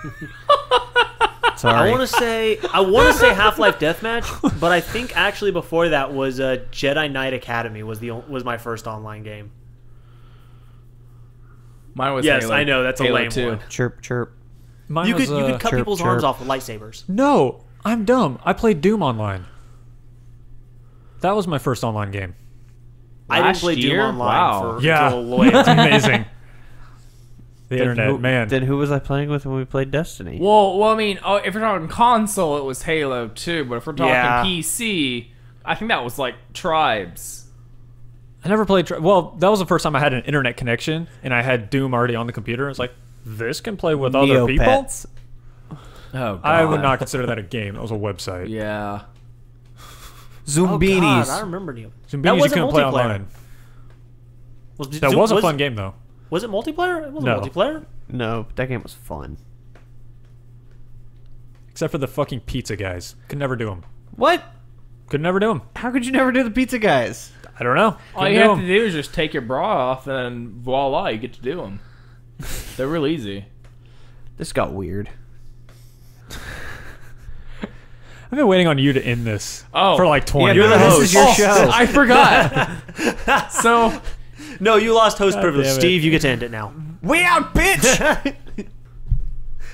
I Sorry. want to say Half-Life Deathmatch, but I think actually before that was Jedi Knight Academy was my first online game. Mine was Yes, Halo. I know that's a Halo lame 2. one. Chirp, chirp. Mine You was, could cut Chirp, people's chirp. arms off with lightsabers. No, I'm dumb. I played Doom online. That was my first online game. I didn't Last play Doom year? online Wow. for Yeah, until way it's amazing. The internet, who, man. Then who was I playing with when we played Destiny? Well, I mean, if you're talking console, it was Halo 2, but if we're talking Yeah. PC, I think that was like Tribes. I never played. Well, that was the first time I had an internet connection, and I had Doom already on the computer. It's like, this can play with other people. Neopets. Oh, God. I would not consider that a game. That was a website. Yeah. Zumbinis. Oh, God, I remember Neo. Some That you wasn't couldn't play multiplayer. online. Was, That was a fun game, though. Was it multiplayer? It wasn't No. multiplayer. No, that game was fun. Except for the fucking pizza guys. Could never do them. What? Could never do them. How could you never do the pizza guys? I don't know. All Couldn't you do have 'em. to do is just take your bra off, and voila, you get to do them. They're real easy. This got weird. I've been waiting on you to end this Oh. for like 20 Yeah, minutes. this is your show. I forgot. So, No, you lost host privilege. damn it. Steve, you get to end it now. We out, bitch!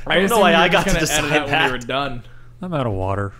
I don't know why I got to edit decide out when that. we were done. I'm out of water.